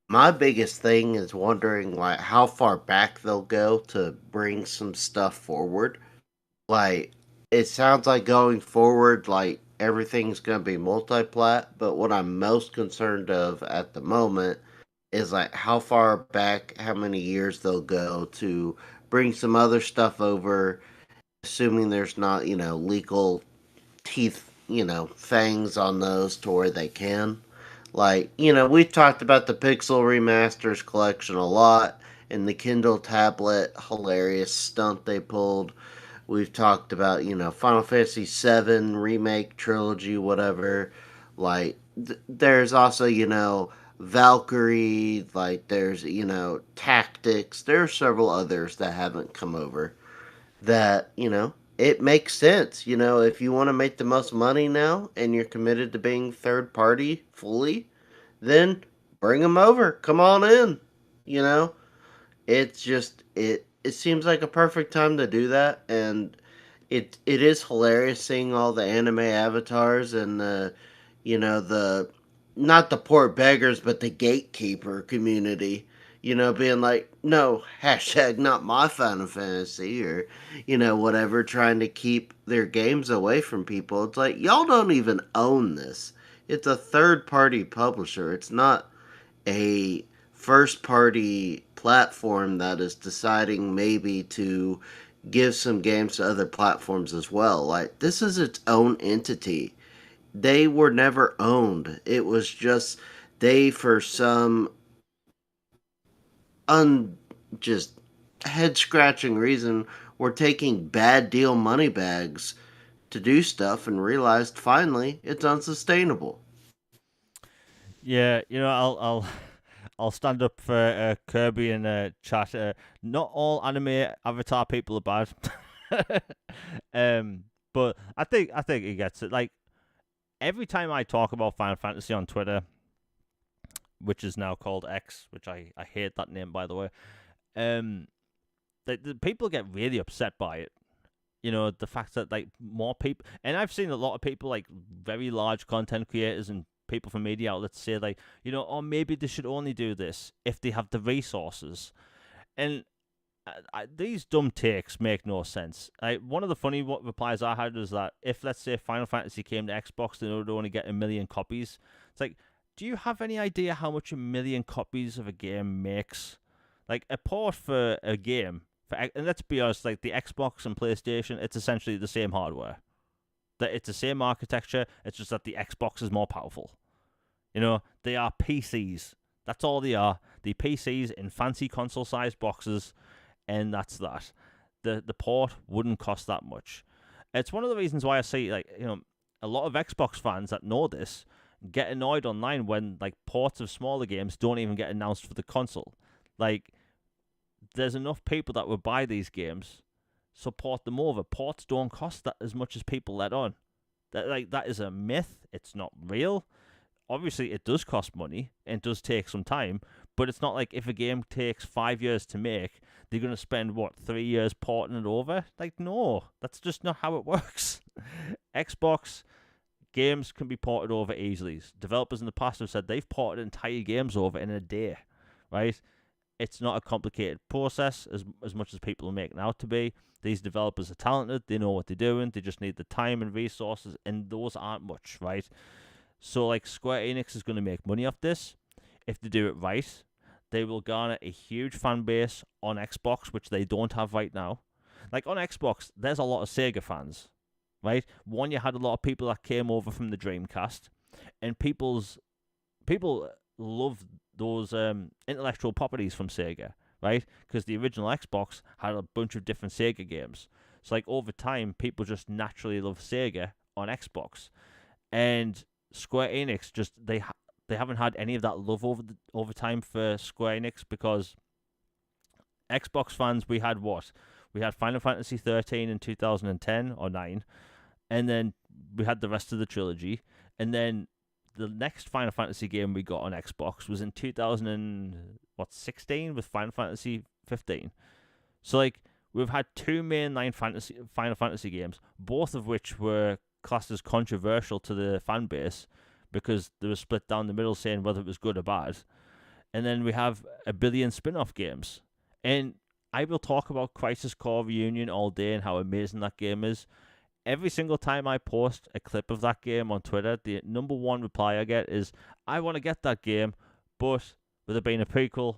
My biggest thing is wondering like how far back they'll go to bring some stuff forward. Like it sounds like going forward like everything's going to be multi-plat, but what I'm most concerned of at the moment is like how far back, how many years they'll go to bring some other stuff over, assuming there's not, legal teeth, fangs on those to where they can. Like, we've talked about the Pixel Remasters collection a lot and the Kindle tablet hilarious stunt they pulled. We've talked about, Final Fantasy VII remake trilogy, whatever. Like, there's also, Valkyrie, like, there's, Tactics. There are several others that haven't come over that, it makes sense. If you want to make the most money now and you're committed to being third party fully, then bring them over. Come on in. You know, it's just it seems like a perfect time to do that, and it is hilarious seeing all the anime avatars and the not the poor beggars but the gatekeeper community, being like, no, hashtag not my Final Fantasy, or whatever, trying to keep their games away from people. It's like, y'all don't even own this. It's a third party publisher. It's not a first party platform that is deciding maybe to give some games to other platforms as well. Like, this is its own entity. They were never owned. It was just they, for some just head scratching reason, were taking bad deal money bags to do stuff and realized finally it's unsustainable. Yeah, I'll stand up for Kirby and chat. Not all anime avatar people are bad, but I think he gets it. Like every time I talk about Final Fantasy on Twitter, which is now called X, which I hate that name, by the way. The people get really upset by it. The fact that like more people, and I've seen a lot of people, like very large content creators and people from media outlets say like, or maybe they should only do this if they have the resources. And these dumb takes make no sense. One of the funny replies I had was that if, let's say, Final Fantasy came to Xbox, they would only get 1 million copies. It's like, do you have any idea how much 1 million copies of a game makes? Like, a port for a game, and let's be honest, like the Xbox and PlayStation, it's essentially the same hardware. That it's the same architecture. It's just that the Xbox is more powerful. They are PCs. That's all they are. The PCs in fancy console-sized boxes, and that's that. The port wouldn't cost that much. It's one of the reasons why I see, like, a lot of Xbox fans that know this get annoyed online when, like, ports of smaller games don't even get announced for the console. Like, there's enough people that would buy these games, so port them over. Ports don't cost that as much as people let on. That is a myth. It's not real. Obviously, it does cost money and does take some time, but it's not like if a game takes 5 years to make, they're going to spend, 3 years porting it over? Like, no, that's just not how it works. Xbox games can be ported over easily. Developers in the past have said they've ported entire games over in a day, right? It's not a complicated process as much as people are making it out to be. These developers are talented. They know what they're doing. They just need the time and resources, and those aren't much, right? So, like, Square Enix is going to make money off this. If they do it right, they will garner a huge fan base on Xbox, which they don't have right now. Like, on Xbox, there's a lot of Sega fans, right? One, you had a lot of people that came over from the Dreamcast, and people love those intellectual properties from Sega, right? Because the original Xbox had a bunch of different Sega games. So, like, over time, people just naturally love Sega on Xbox. And Square Enix, just they haven't had any of that love over time for Square Enix, because Xbox fans, we had what? We had Final Fantasy 13 in 2010 or 9, and then we had the rest of the trilogy, and then the next Final Fantasy game we got on Xbox was in 2016 with Final Fantasy 15. So, like, we've had two main Final Fantasy games, both of which were classed as controversial to the fan base because they were split down the middle saying whether it was good or bad. And then we have a billion spin-off games. And I will talk about Crisis Core Reunion all day and how amazing that game is. Every single time I post a clip of that game on Twitter, the number one reply I get is, I want to get that game, but with it being a prequel,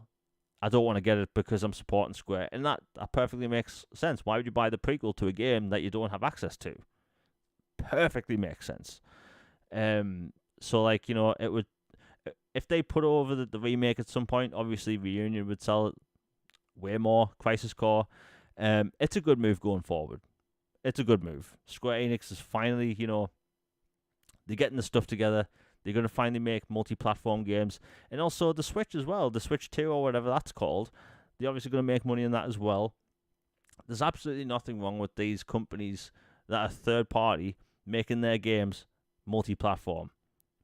I don't want to get it because I'm supporting Square. And that perfectly makes sense. Why would you buy the prequel to a game that you don't have access to? Perfectly makes sense. So, like, it would, if they put over the remake at some point, obviously Reunion would sell way more. Crisis Core. It's a good move going forward. It's a good move. Square Enix is finally, they're getting the stuff together. They're going to finally make multi-platform games. And also the Switch as well. The Switch 2 or whatever that's called. They're obviously going to make money on that as well. There's absolutely nothing wrong with these companies that are third party making their games multi-platform.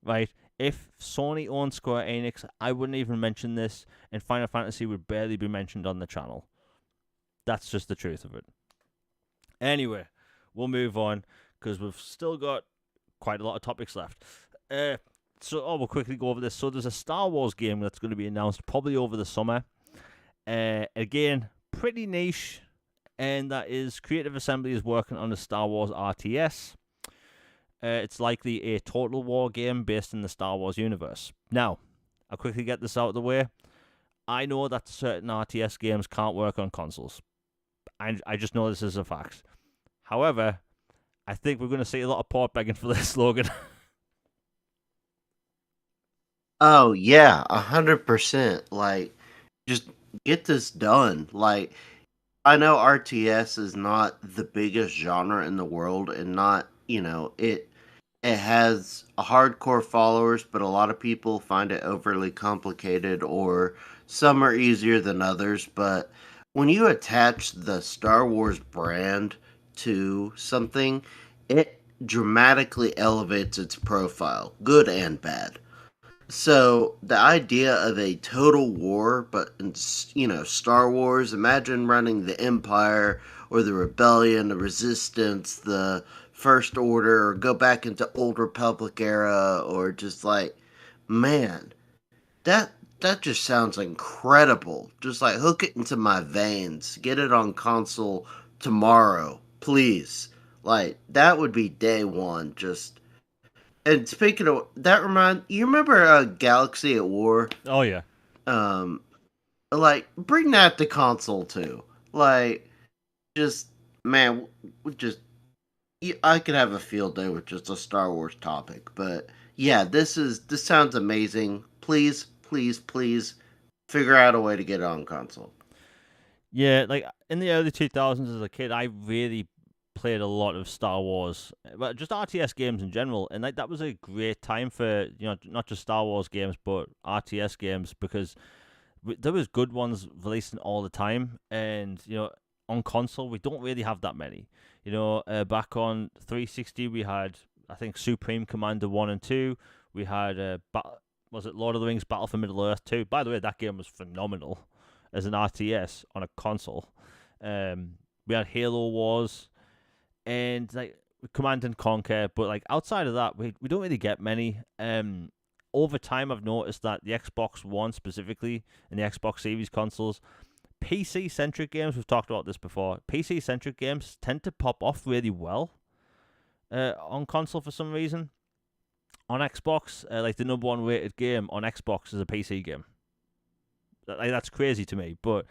Right? If Sony owned Square Enix, I wouldn't even mention this, and Final Fantasy would barely be mentioned on the channel. That's just the truth of it. Anyway, we'll move on, because we've still got quite a lot of topics left. We'll quickly go over this. So there's a Star Wars game that's going to be announced probably over the summer. Again, pretty niche, and that is Creative Assembly is working on a Star Wars RTS. It's likely a Total War game based in the Star Wars universe. Now, I'll quickly get this out of the way. I know that certain RTS games can't work on consoles. I just know this is a fact. However, I think we're going to see a lot of port begging for this, Logan. Oh yeah, 100%. Like, just get this done. Like, I know RTS is not the biggest genre in the world, and not, it has a hardcore followers, but a lot of people find it overly complicated, or some are easier than others. But when you attach the Star Wars brand to something, it dramatically elevates its profile, good and bad. So the idea of a total war, but in, Star Wars, imagine running the Empire or the Rebellion, the Resistance, the First Order or go back into Old Republic era or just like, man, that that just sounds incredible. Just like hook it into my veins. Get it on console tomorrow, please. Like that would be day one. Just and speaking of that, you remember Galaxy at War? Oh yeah. Um, like bring that to console too. Like just man, just I could have a field day with just a Star Wars topic, but yeah, this sounds amazing. Please, please, please figure out a way to get it on console. Yeah, like in the early 2000s as a kid, I really played a lot of Star Wars, but just RTS games in general, and like that was a great time for not just Star Wars games but RTS games because there was good ones releasing all the time, and on console we don't really have that many. Back on 360 we had I think Supreme Commander 1 and 2. We had was it Lord of the Rings Battle for Middle Earth 2? By the way, that game was phenomenal as an RTS on a console. We had Halo Wars and like Command and Conquer, but like outside of that, we don't really get many. Over time, I've noticed that the Xbox One specifically and the Xbox Series consoles, PC centric games. We've talked about this before. PC centric games tend to pop off really well on console for some reason. On Xbox, like the number one rated game on Xbox is a PC game. Like that's crazy to me, but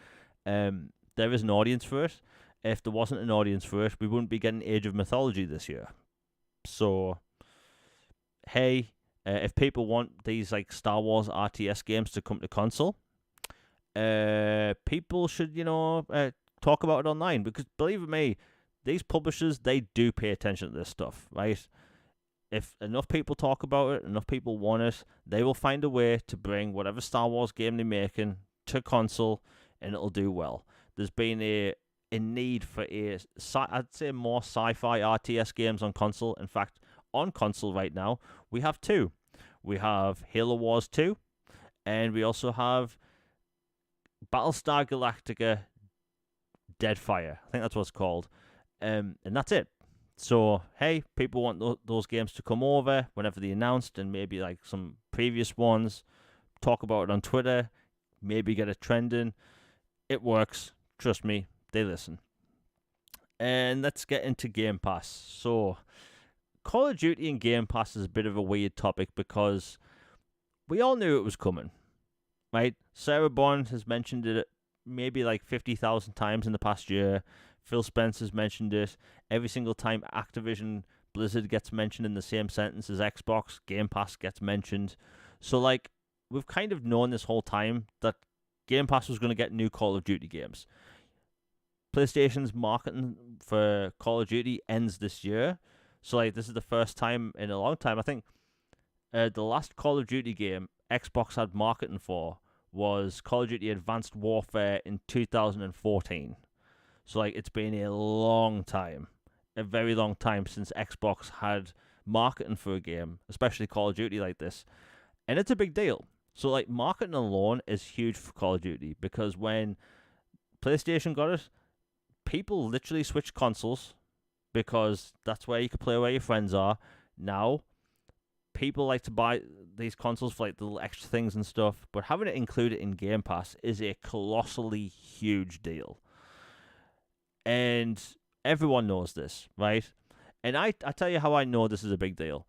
there is an audience for it. If there wasn't an audience for it, we wouldn't be getting Age of Mythology this year. So, hey, if people want these like Star Wars RTS games to come to console, people should talk about it online because believe me, these publishers they do pay attention to this stuff, right? If enough people talk about it, enough people want it, they will find a way to bring whatever Star Wars game they're making to console, and it'll do well. There's been a need for I'd say more sci-fi RTS games on console. In fact, on console right now, we have two. We have Halo Wars 2, and we also have Battlestar Galactica Deadfire. I think that's what it's called. And that's it. So, hey, people want those games to come over whenever they announced, and maybe like some previous ones. Talk about it on Twitter. Maybe get it trending. It works. Trust me, they listen. And let's get into Game Pass. So, Call of Duty and Game Pass is a bit of a weird topic because we all knew it was coming, right? Sarah Bond has mentioned it maybe like 50,000 times in the past year. Phil Spencer's mentioned it. Every single time Activision Blizzard gets mentioned in the same sentence as Xbox, Game Pass gets mentioned. So, like, we've kind of known this whole time that Game Pass was going to get new Call of Duty games. PlayStation's marketing for Call of Duty ends this year. So, like, this is the first time in a long time. I think the last Call of Duty game Xbox had marketing for was Call of Duty Advanced Warfare in 2014. So, like, it's been a long time, a very long time since Xbox had marketing for a game, especially Call of Duty like this. And it's a big deal. So, like, marketing alone is huge for Call of Duty because when PlayStation got it, people literally switched consoles because that's where you can play where your friends are. Now, people like to buy these consoles for, like, the little extra things and stuff, but having it included in Game Pass is a colossally huge deal. And everyone knows this, right? And I tell you how I know this is a big deal.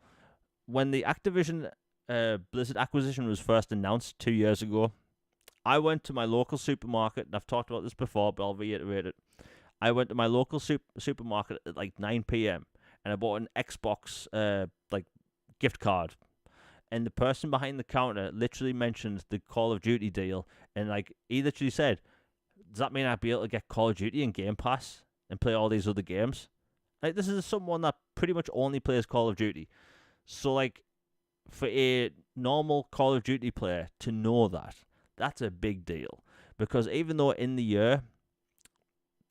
When the Activision Blizzard acquisition was first announced 2 years ago, I went to my local supermarket, and I've talked about this before, but I'll reiterate it. I went to my local supermarket at like 9 p.m. and I bought an Xbox like gift card. And the person behind the counter literally mentioned the Call of Duty deal, and like he literally said, does that mean I'd be able to get Call of Duty and Game Pass and play all these other games? Like, this is someone that pretty much only plays Call of Duty. So, like, for a normal Call of Duty player to know that, that's a big deal. Because even though in the year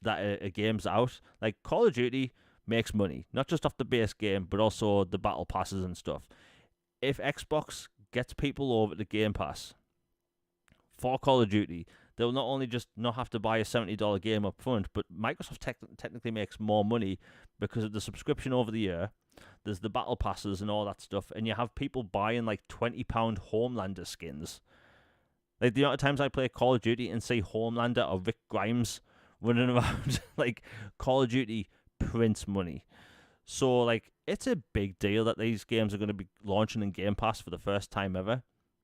that a game's out, like, Call of Duty makes money. Not just off the base game, but also the battle passes and stuff. If Xbox gets people over to Game Pass for Call of Duty, they'll not only just not have to buy a $70 game up front, but Microsoft technically makes more money because of the subscription over the year. There's the battle passes and all that stuff, and you have people buying like £20 Homelander skins. Like the amount of times I play Call of Duty and see Homelander or Rick Grimes running around, like Call of Duty prints money. So like it's a big deal that these games are going to be launching in Game Pass for the first time ever,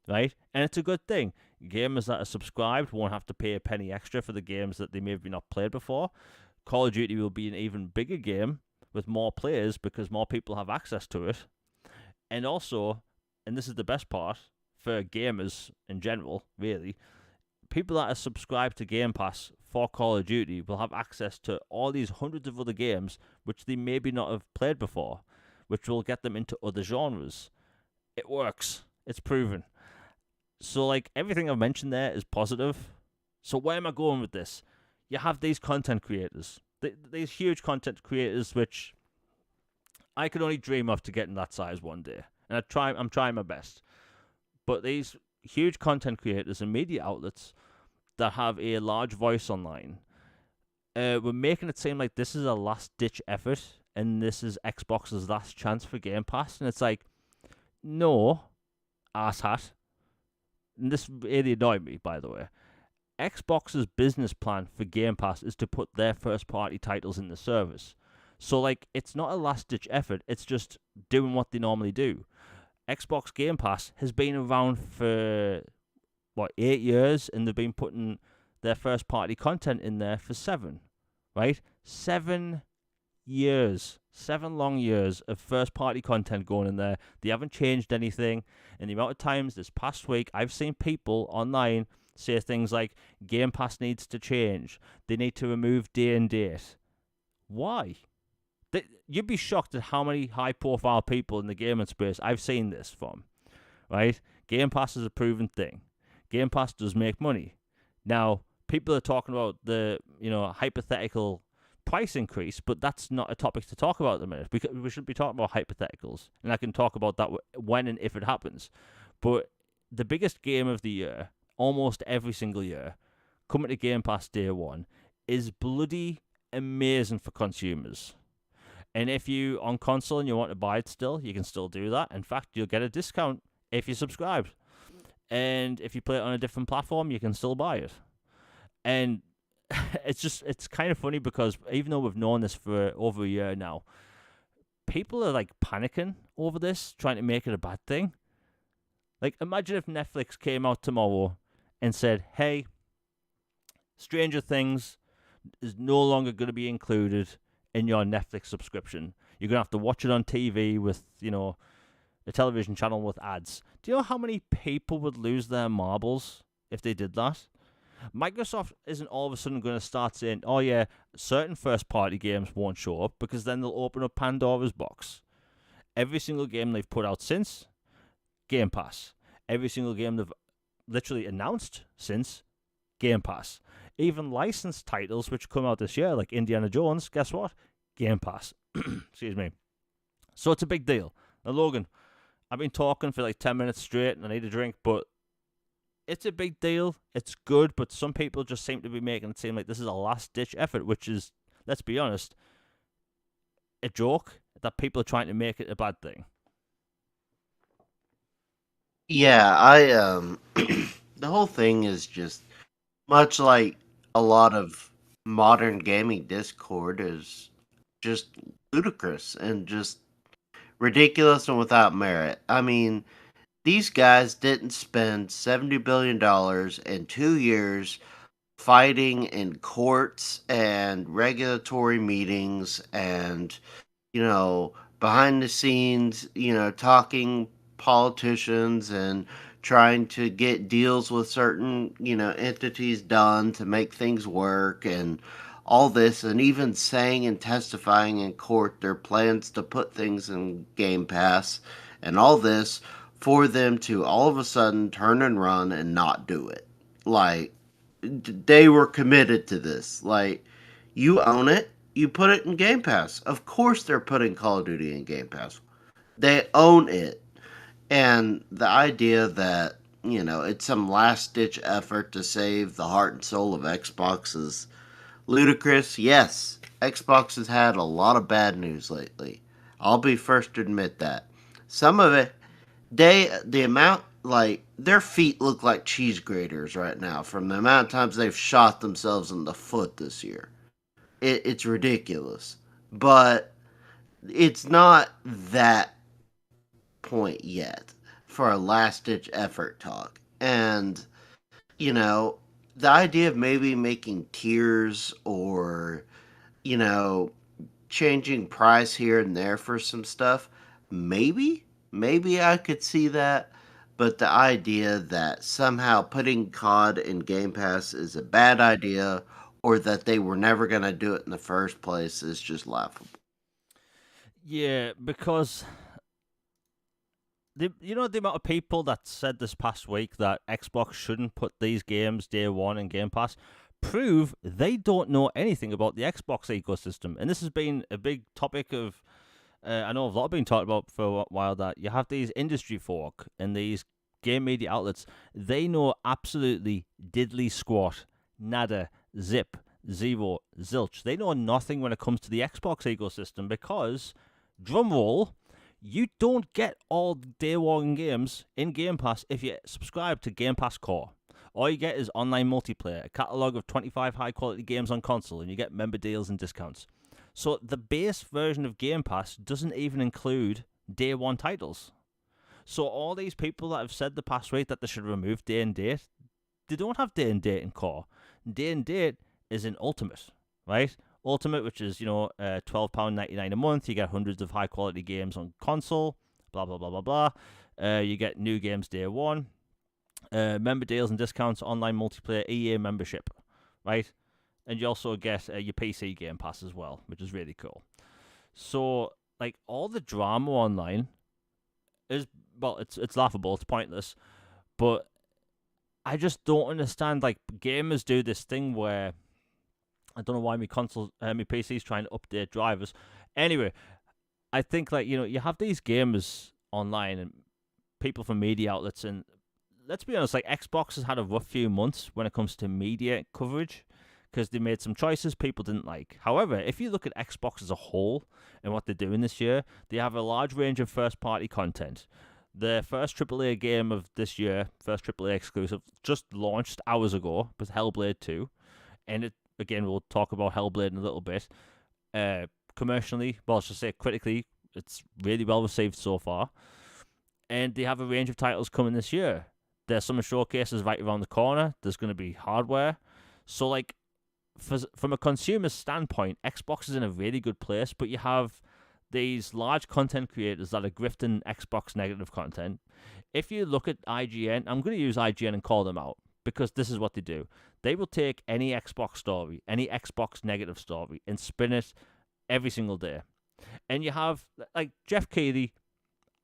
right? And it's a good thing. Gamers that are subscribed won't have to pay a penny extra for the games that they may have not played before. Call of Duty will be an even bigger game with more players because more people have access to it. And also, and this is the best part, for gamers in general, really, people that are subscribed to Game Pass for Call of Duty will have access to all these hundreds of other games which they maybe not have played before, which will get them into other genres. It works. It's proven. So, like, everything I've mentioned there is positive. So where am I going with this? You have these content creators, these huge content creators, which I could only dream of to get in that size one day. And I'm trying my best. But these huge content creators and media outlets that have a large voice online, we're making it seem like this is a last-ditch effort and this is Xbox's last chance for Game Pass. And it's like, no, asshat. And this really annoyed me, by the way. Xbox's business plan for Game Pass is to put their first-party titles in the service. So, like, it's not a last-ditch effort. It's just doing what they normally do. Xbox Game Pass has been around for, 8 years, and they've been putting their first-party content in there for 7, right? 7 years. 7 long years of first-party content going in there. They haven't changed anything. And the amount of times this past week I've seen people online say things like, Game Pass needs to change. They need to remove day and date. Why? You'd be shocked at how many high-profile people in the gaming space I've seen this from, right? Game Pass is a proven thing. Game Pass does make money. Now, people are talking about the, hypothetical price increase, but that's not a topic to talk about at the minute. We should be talking about hypotheticals, and I can talk about that when and if it happens. But the biggest game of the year, almost every single year, coming to Game Pass day one, is bloody amazing for consumers. And if you on console and you want to buy it still, you can still do that. In fact, you'll get a discount if you subscribe. And if you play it on a different platform, you can still buy it. And it's kind of funny because even though we've known this for over a year now, people are like panicking over this, trying to make it a bad thing. Like, imagine if Netflix came out tomorrow and said, hey, Stranger Things is no longer going to be included in your Netflix subscription. You're going to have to watch it on TV with, a television channel with ads. Do you know how many people would lose their marbles if they did that? Microsoft isn't all of a sudden going to start saying, oh yeah, certain first-party games won't show up because then they'll open up Pandora's box. Every single game they've put out since, Game Pass. Every single game they've literally announced since, Game Pass. Even licensed titles which come out this year, like Indiana Jones, guess what? Game Pass. Excuse me. So it's a big deal. Now, Logan, I've been talking for like 10 minutes straight and I need a drink, but it's a big deal. It's good, but some people just seem to be making it seem like this is a last-ditch effort, which is, let's be honest, a joke that people are trying to make it a bad thing. Yeah, the whole thing is just much like a lot of modern gaming Discord is just ludicrous and just ridiculous and without merit. I mean, these guys didn't spend $70 billion in 2 years fighting in courts and regulatory meetings and, behind the scenes, talking politicians and trying to get deals with certain, entities done to make things work and all this, and even saying and testifying in court their plans to put things in Game Pass and all this for them to all of a sudden turn and run and not do it. Like, they were committed to this. Like, you own it, you put it in Game Pass. Of course they're putting Call of Duty in Game Pass. They own it. And the idea that it's some last ditch effort to save the heart and soul of Xbox is ludicrous. Yes, Xbox has had a lot of bad news lately. I'll be first to admit that. Some of it, the amount, like, their feet look like cheese graters right now from the amount of times they've shot themselves in the foot this year. It's ridiculous. But it's not that point yet for a last ditch effort talk. And, you know, the idea of maybe making tiers or, you know, changing price here and there for some stuff, maybe I could see that. But the idea that somehow putting COD in Game Pass is a bad idea or that they were never going to do it in the first place is just laughable. Yeah, because the amount of people that said this past week that Xbox shouldn't put these games day one in Game Pass prove they don't know anything about the Xbox ecosystem. And this has been a big topic of, I know a lot been talked about for a while, that you have these industry folk and these game media outlets. They know absolutely diddly squat, nada, zip, zero, zilch. They know nothing when it comes to the Xbox ecosystem because, drumroll, you don't get all day one games in Game Pass if you subscribe to Game Pass Core. All you get is online multiplayer, a catalogue of 25 high quality games on console, and you get member deals and discounts. So the base version of Game Pass doesn't even include day one titles. So all these people that have said the past week that they should remove day and date, they don't have day and date in Core. Day and date is in Ultimate, right? Ultimate, which is, £12.99 a month. You get hundreds of high quality games on console, blah, blah, blah, blah, blah. You get new games day one. Member deals and discounts, online multiplayer, EA membership, right? And you also get your PC Game Pass as well, which is really cool. So, like, all the drama online is, well, it's laughable, it's pointless, but I just don't understand. Like, gamers do this thing where I don't know why my PC's trying to update drivers. Anyway, I think, like, you have these gamers online and people from media outlets, and let's be honest, like, Xbox has had a rough few months when it comes to media coverage because they made some choices people didn't like. However, if you look at Xbox as a whole and what they're doing this year, they have a large range of first-party content. The first AAA game of this year, first AAA exclusive, just launched hours ago, was HellBlade 2. And again, we'll talk about HellBlade in a little bit. Commercially, well, I should say critically, it's really well received so far. And they have a range of titles coming this year. There's summer showcases right around the corner. There's going to be hardware. So, like, from a consumer standpoint, Xbox is in a really good place, but you have these large content creators that are grifting Xbox negative content. If you look at IGN, I'm going to use IGN and call them out because this is what they do. They will take any Xbox story, any Xbox negative story, and spin it every single day. And you have, like, Jeff Keighley.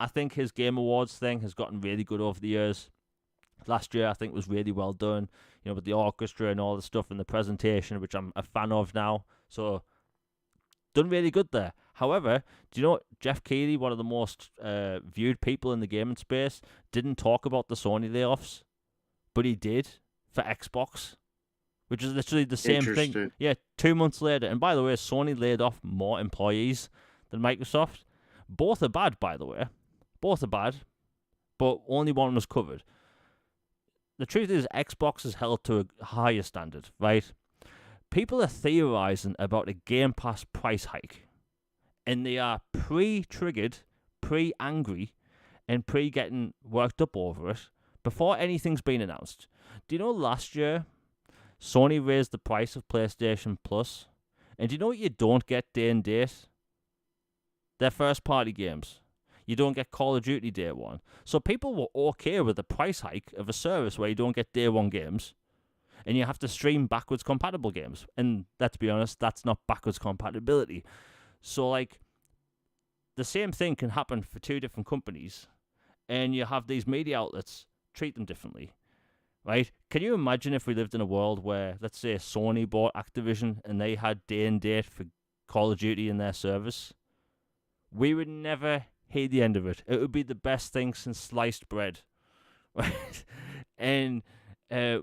I think his Game Awards thing has gotten really good over the years. Last year, I think, was really well done, with the orchestra and all the stuff in the presentation, which I'm a fan of now. So, done really good there. However, do you know what? Jeff Keighley, one of the most viewed people in the gaming space, didn't talk about the Sony layoffs, but he did for Xbox, which is literally the same thing. Yeah, 2 months later. And by the way, Sony laid off more employees than Microsoft. Both are bad, by the way. Both are bad, but only one was covered. The truth is, Xbox is held to a higher standard, right? People are theorizing about a Game Pass price hike, and they are pre-triggered, pre-angry, and pre-getting worked up over it before anything's been announced. Do you know last year, Sony raised the price of PlayStation Plus? And do you know what you don't get day and date? Their first-party games. You don't get Call of Duty day one. So people were okay with the price hike of a service where you don't get day one games and you have to stream backwards compatible games. And let's be honest, that's not backwards compatibility. So, like, the same thing can happen for two different companies and you have these media outlets treat them differently, right? Can you imagine if we lived in a world where, let's say, Sony bought Activision and they had day and date for Call of Duty in their service? We would never hear the end of it. It would be the best thing since sliced bread, right? And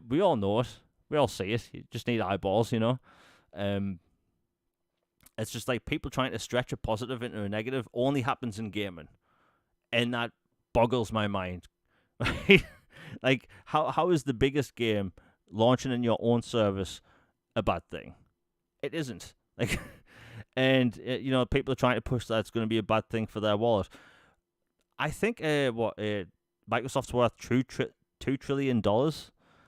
we all know it. We all see it. You just need eyeballs, you know. Um, it's just like people trying to stretch a positive into a negative only happens in gaming, and that boggles my mind. Right? Like, how is the biggest game launching in your own service a bad thing? It isn't. Like, and you know, people are trying to push that it's going to be a bad thing for their wallet. I think Microsoft's worth $2 trillion.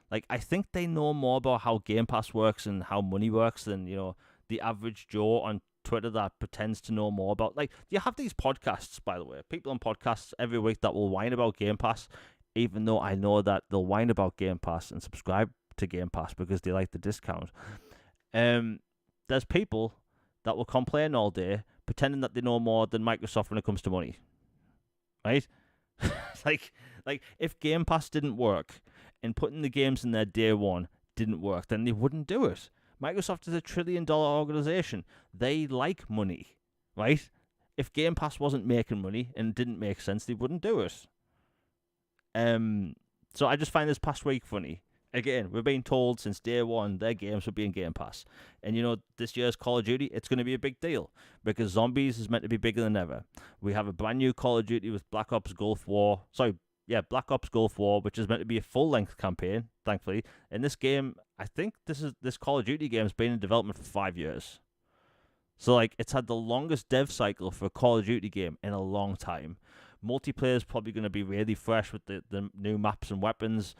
Like, I think they know more about how Game Pass works and how money works than, you know, the average Joe on Twitter that pretends to know more about. Like, you have these podcasts, by the way, people on podcasts every week that will whine about Game Pass, even though I know that they'll whine about Game Pass and subscribe to Game Pass because they like the discount. There's people that will complain all day, pretending that they know more than Microsoft when it comes to money, right? like, if Game Pass didn't work and putting the games in there day one didn't work, then they wouldn't do it. Microsoft is a $1 trillion organization. They like money, right? If Game Pass wasn't making money and didn't make sense, they wouldn't do it. So I just find this past week funny. Again, we're being told since day one their games will be in Game Pass. And you know, this year's Call of Duty, it's going to be a big deal because Zombies is meant to be bigger than ever. We have a brand new Call of Duty with Black Ops Gulf War, which is meant to be a full-length campaign, thankfully. In this game, I think this Call of Duty game has been in development for 5 years. So, like, it's had the longest dev cycle for a Call of Duty game in a long time. Multiplayer is probably going to be really fresh with the new maps and weapons.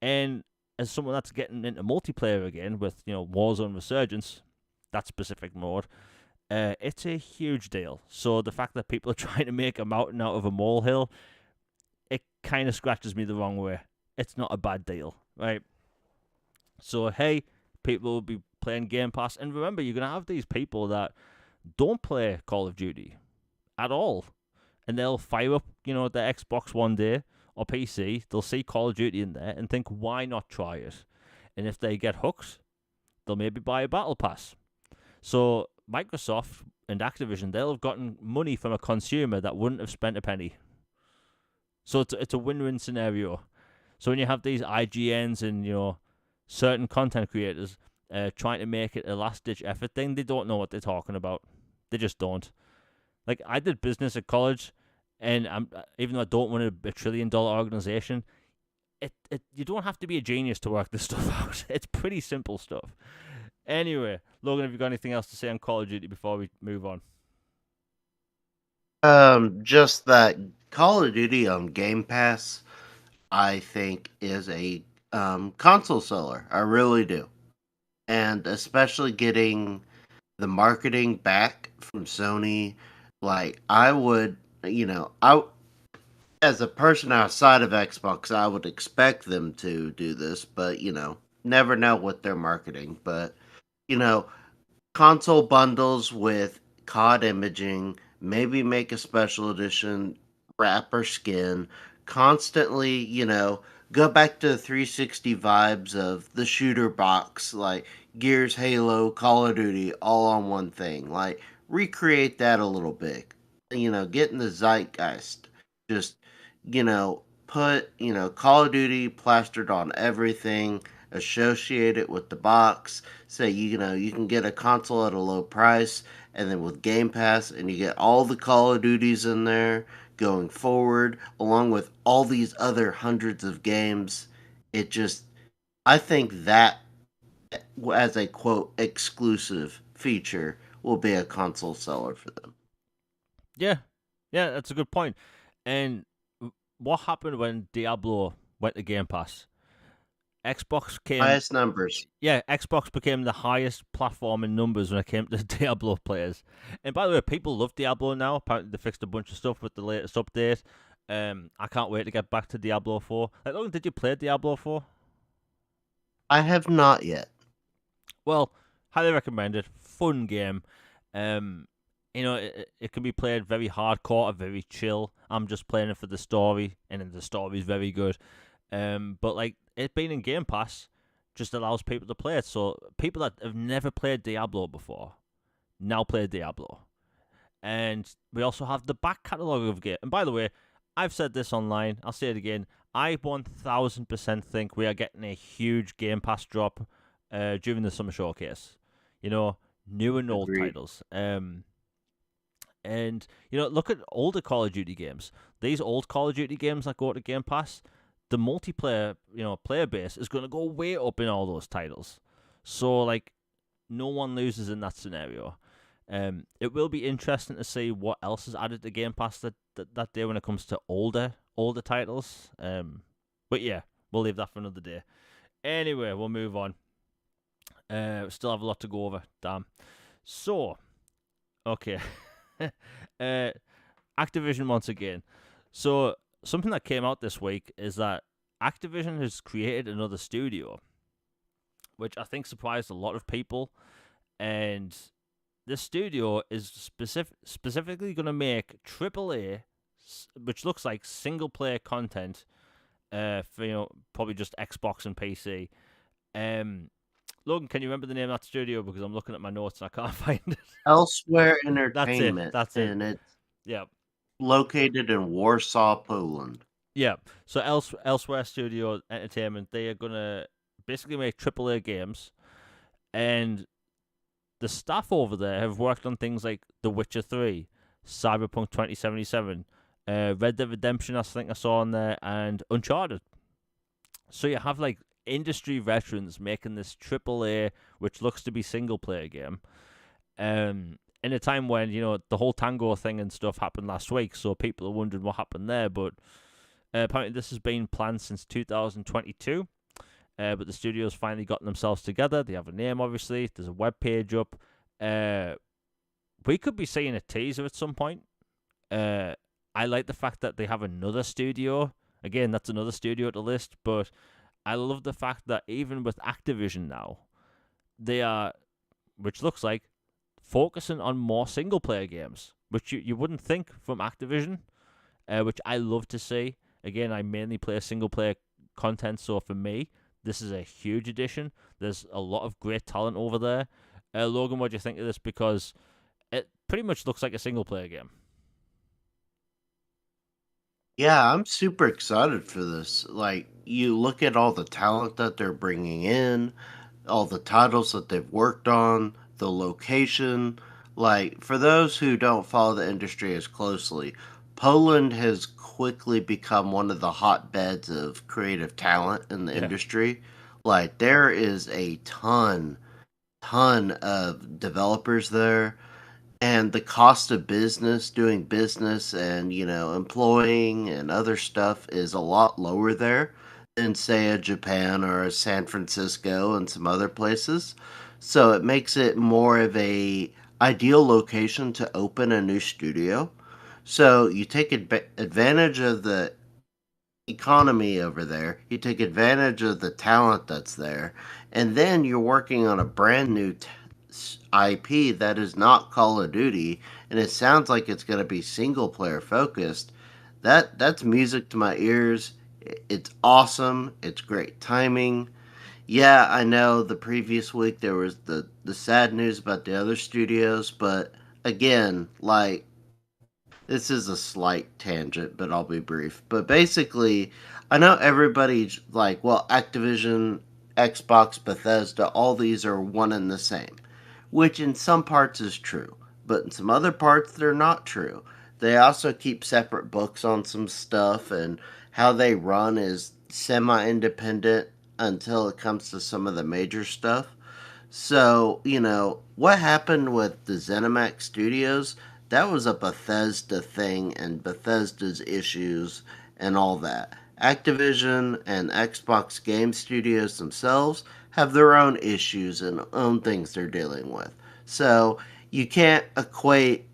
And as someone that's getting into multiplayer again with, you know, Warzone Resurgence, that specific mode, it's a huge deal. So the fact that people are trying to make a mountain out of a molehill, it kind of scratches me the wrong way. It's not a bad deal, right? So, hey, people will be playing Game Pass. And remember, you're going to have these people that don't play Call of Duty at all. And they'll fire up, you know, their Xbox one day or PC. They'll see Call of Duty in there and think, why not try it? And if they get hooked, they'll maybe buy a Battle Pass. So Microsoft and Activision, they'll have gotten money from a consumer that wouldn't have spent a penny. So it's a win-win scenario. So when you have these IGNs and, you know, certain content creators trying to make it a last-ditch effort thing, they don't know what they're talking about. They just don't. Like, I did business at college, and even though I don't run a $1 trillion organization, you don't have to be a genius to work this stuff out. It's pretty simple stuff. Anyway, Logan, have you got anything else to say on Call of Duty before we move on? Just that Call of Duty on Game Pass, I think, is a console seller. I really do. And especially getting the marketing back from Sony, like, I would, you know, as a person outside of Xbox, I would expect them to do this, but, you know, never know what they're marketing. But, you know, console bundles with COD imaging, maybe make a special edition wrapper skin, constantly, you know, go back to the 360 vibes of the shooter box, like Gears, Halo, Call of Duty, all on one thing. Like, recreate that a little bit. You know, get in the zeitgeist. Just, you know, put, you know, Call of Duty plastered on everything, associate it with the box, say, you know, you can get a console at a low price, and then with Game Pass, and you get all the Call of Duties in there going forward, along with all these other hundreds of games. It just, I think that, as a quote, exclusive feature, will be a console seller for them. Yeah, that's a good point. And what happened when Diablo went to Game Pass? Highest numbers. Yeah, Xbox became the highest platform in numbers when it came to Diablo players. And by the way, people love Diablo now. Apparently, they fixed a bunch of stuff with the latest update. I can't wait to get back to Diablo 4. Like, Logan, did you play Diablo 4? I have not yet. Well, highly recommended. Fun game. You know, it can be played very hardcore or very chill. I'm just playing it for the story, and the story is very good. But like, it being in Game Pass just allows people to play it. So people that have never played Diablo before now play Diablo. And we also have the back catalogue of game. And by the way, I've said this online, I'll say it again. I 1000% think we are getting a huge Game Pass drop during the summer showcase. You know, new and old Agreed. titles. And look at older Call of Duty games. These old Call of Duty games that go to Game Pass, the multiplayer, player base is going to go way up in all those titles. So like, no one loses in that scenario. It will be interesting to see what else is added to Game Pass that day when it comes to older titles. But yeah, we'll leave that for another day. Anyway, we'll move on. Still have a lot to go over. Damn. So, okay. Activision once again. So something that came out this week is that Activision has created another studio, which I think surprised a lot of people. And this studio is specifically going to make AAA, which looks like single player content, for probably just Xbox and PC. Logan, can you remember the name of that studio? Because I'm looking at my notes and I can't find it. Elsewhere That's it. Entertainment, That's it. and it's Yeah. located in Warsaw, Poland. Yeah. So Elsewhere Studio Entertainment, they are gonna basically make AAA games, and the staff over there have worked on things like The Witcher 3, Cyberpunk 2077, Red Dead Redemption, I think I saw on there, and Uncharted. So you have like industry veterans making this AAA, which looks to be single player game. In a time when the whole Tango thing and stuff happened last week, so people are wondering what happened there. But apparently this has been planned since 2022. But the studio's finally gotten themselves together. They have a name, obviously. There's a web page up. We could be seeing a teaser at some point. I like the fact that they have another studio. Again, that's another studio at the list. But I love the fact that even with Activision now, they are, which looks like, focusing on more single-player games, which you wouldn't think from Activision, which I love to see. Again, I mainly play single-player content, so for me, this is a huge addition. There's a lot of great talent over there. Logan, what do you think of this? Because it pretty much looks like a single-player game. Yeah, I'm super excited for this. Like, you look at all the talent that they're bringing in, all the titles that they've worked on, the location. Like, for those who don't follow the industry as closely, Poland has quickly become one of the hotbeds of creative talent in the Yeah. industry. Like, there is a ton of developers there, and the cost of doing business and employing and other stuff is a lot lower there than say a Japan or a San Francisco and some other places. So it makes it more of a ideal location to open a new studio. So you take advantage of the economy over there, you take advantage of the talent that's there, and then you're working on a brand new IP that is not Call of Duty, and it sounds like it's going to be single player focused. That's music to my ears. It's awesome. It's great timing. Yeah, I know the previous week there was the sad news about the other studios, but again, like, this is a slight tangent, but I'll be brief. But basically, I know everybody's like, well, Activision, Xbox, Bethesda, all these are one and the same, which in some parts is true, but in some other parts they're not true. They also keep separate books on some stuff, and how they run is semi independent until it comes to some of the major stuff. So, what happened with the ZeniMax Studios, that was a Bethesda thing and Bethesda's issues and all that. Activision and Xbox Game Studios themselves have their own issues and own things they're dealing with. So, you can't equate.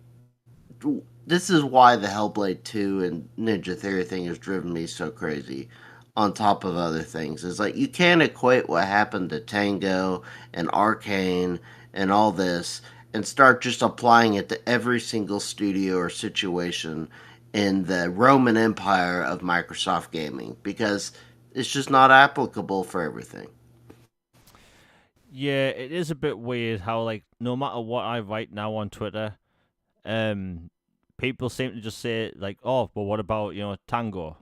This is why the Hellblade 2 and Ninja Theory thing has driven me so crazy, on top of other things. It's like, you can't equate what happened to Tango and Arcane and all this and start just applying it to every single studio or situation in the Roman Empire of Microsoft gaming, because it's just not applicable for everything. Yeah, it is a bit weird how, like, no matter what I write now on Twitter, people seem to just say, like, oh, but what about, Tango?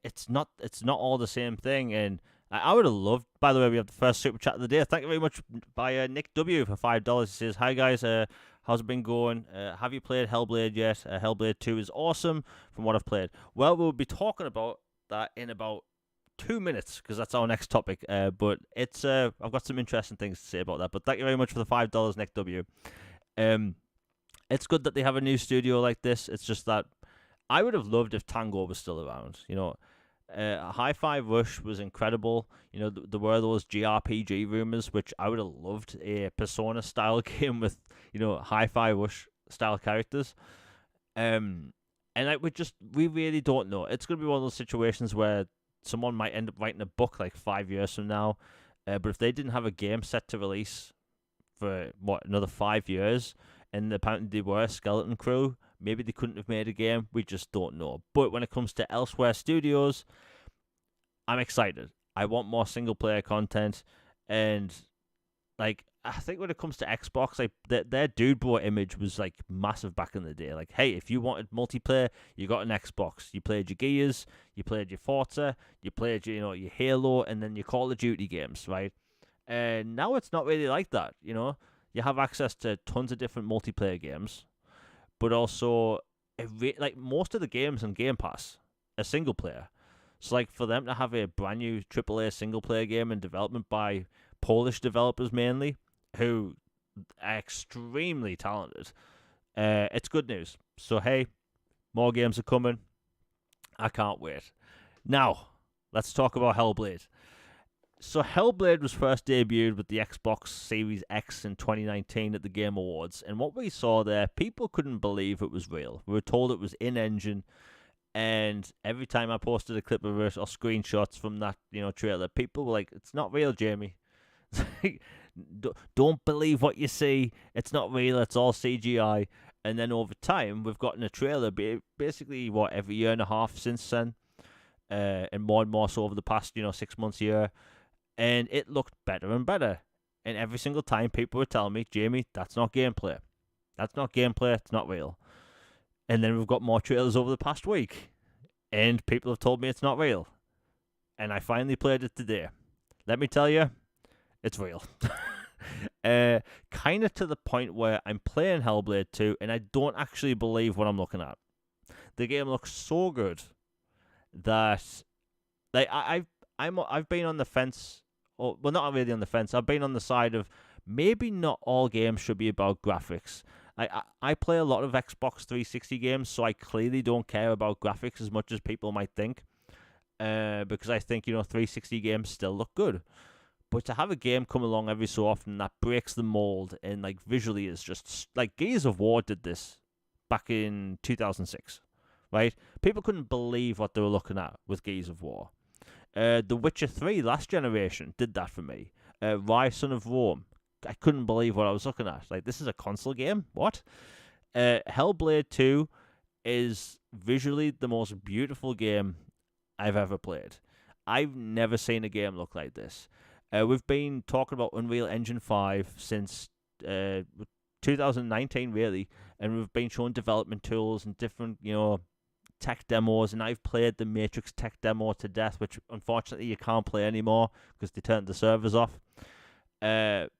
it's not all the same thing. And I would have loved. By the way, we have the first super chat of the day. Thank you very much by Nick W for $5. He says, "Hi guys, how's it been going? Have you played Hellblade yet? Hellblade 2 is awesome from what I've played." Well, we'll be talking about that in about 2 minutes because that's our next topic. But it's I've got some interesting things to say about that. But thank you very much for the $5, Nick W. It's good that they have a new studio like this. It's just that I would have loved if Tango was still around. Hi-Fi Rush was incredible. There were those JRPG rumors, which I would have loved a Persona-style game with, Hi-Fi Rush-style characters. And we really don't know. It's going to be one of those situations where someone might end up writing a book like 5 years from now. But if they didn't have a game set to release for, another 5 years, and apparently they were a skeleton crew, maybe they couldn't have made a game. We just don't know. But when it comes to Elsewhere Studios, I'm excited. I want more single-player content. And, I think when it comes to Xbox, their Dude Bro image was, massive back in the day. Hey, if you wanted multiplayer, you got an Xbox. You played your Gears, you played your Forza, you played your Halo, and then your Call of Duty games, right? And now it's not really like that, You have access to tons of different multiplayer games, but also, most of the games on Game Pass are single player. So, for them to have a brand new AAA single player game in development by Polish developers mainly, who are extremely talented, it's good news. So, hey, more games are coming. I can't wait. Now, let's talk about Hellblade. So Hellblade was first debuted with the Xbox Series X in 2019 at the Game Awards, and what we saw there, people couldn't believe it was real. We were told it was in-engine, and every time I posted a clip of it or screenshots from that, trailer, people were like, "It's not real, Jamie. Don't believe what you see. It's not real. It's all CGI." And then over time, we've gotten a trailer, basically every year and a half since then, and more so over the past 6 months, year. And it looked better and better. And every single time people were telling me, "Jamie, that's not gameplay. That's not gameplay. It's not real." And then we've got more trailers over the past week. And people have told me it's not real. And I finally played it today. Let me tell you, it's real. Kind of to the point where I'm playing Hellblade 2 and I don't actually believe what I'm looking at. The game looks so good that I've been on the fence. Well, not really on the fence. I've been on the side of maybe not all games should be about graphics. I play a lot of Xbox 360 games, so I clearly don't care about graphics as much as people might think. Because I think 360 games still look good. But to have a game come along every so often that breaks the mold and visually is just Gears of War did this back in 2006, right? People couldn't believe what they were looking at with Gears of War. The Witcher 3 last generation did that for me. Rise Son of Rome. I couldn't believe what I was looking at. This is a console game? What? Hellblade 2 is visually the most beautiful game I've ever played. I've never seen a game look like this. We've been talking about Unreal Engine 5 since 2019, really, and we've been showing development tools and different, tech demos, and I've played the Matrix tech demo to death, which unfortunately you can't play anymore because they turned the servers off. Even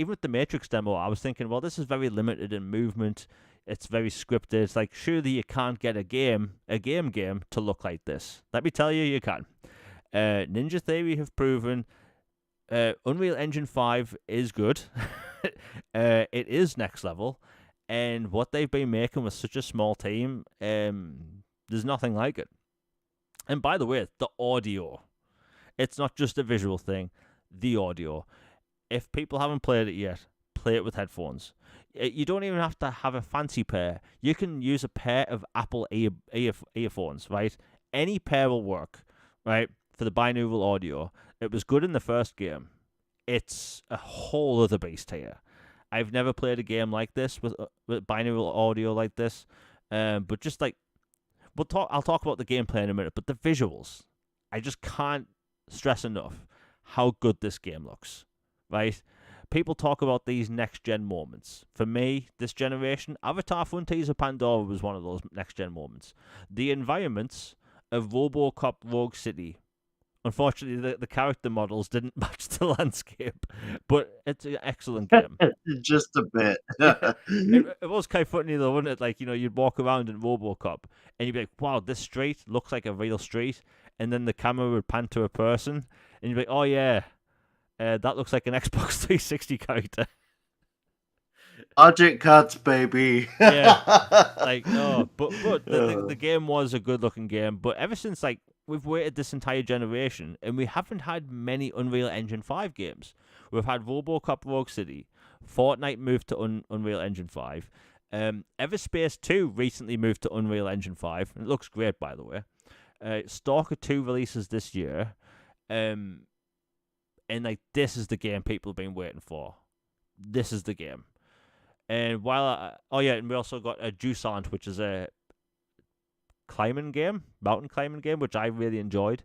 with the Matrix demo, I was thinking, well, this is very limited in movement. It's very scripted. It's surely you can't get a game to look like this. Let me tell you, you can. Ninja Theory have proven Unreal Engine 5 is good. It is next level. And what they've been making with such a small team, there's nothing like it. And by the way, the audio. It's not just a visual thing. The audio. If people haven't played it yet, play it with headphones. You don't even have to have a fancy pair. You can use a pair of Apple earphones, right? Any pair will work, right? For the binaural audio. It was good in the first game. It's a whole other beast here. I've never played a game like this with binaural audio like this. But just I'll talk about the gameplay in a minute, but the visuals, I just can't stress enough how good this game looks, right? People talk about these next-gen moments. For me, this generation, Avatar Frontiers of Pandora was one of those next-gen moments. The environments a RoboCop Rogue City. Unfortunately, the character models didn't match the landscape, but it's an excellent game. Just a bit. Yeah, it was kind of funny though, wasn't it? Like, you'd walk around in RoboCop and you'd be like, wow, this street looks like a real street. And then the camera would pan to a person and you'd be like, oh yeah, that looks like an Xbox 360 character. Budget cuts, baby. Yeah, like, oh, but the game was a good looking game. But ever since, like, we've waited this entire generation and we haven't had many Unreal Engine 5 games. We've had RoboCop Rogue City, Fortnite moved to Unreal Engine 5. Everspace 2 recently moved to Unreal Engine 5. And it looks great, by the way. Stalker 2 releases this year. And, like, this is the game people have been waiting for. This is the game. And and we also got a Jusant, which is a mountain climbing game, which I really enjoyed.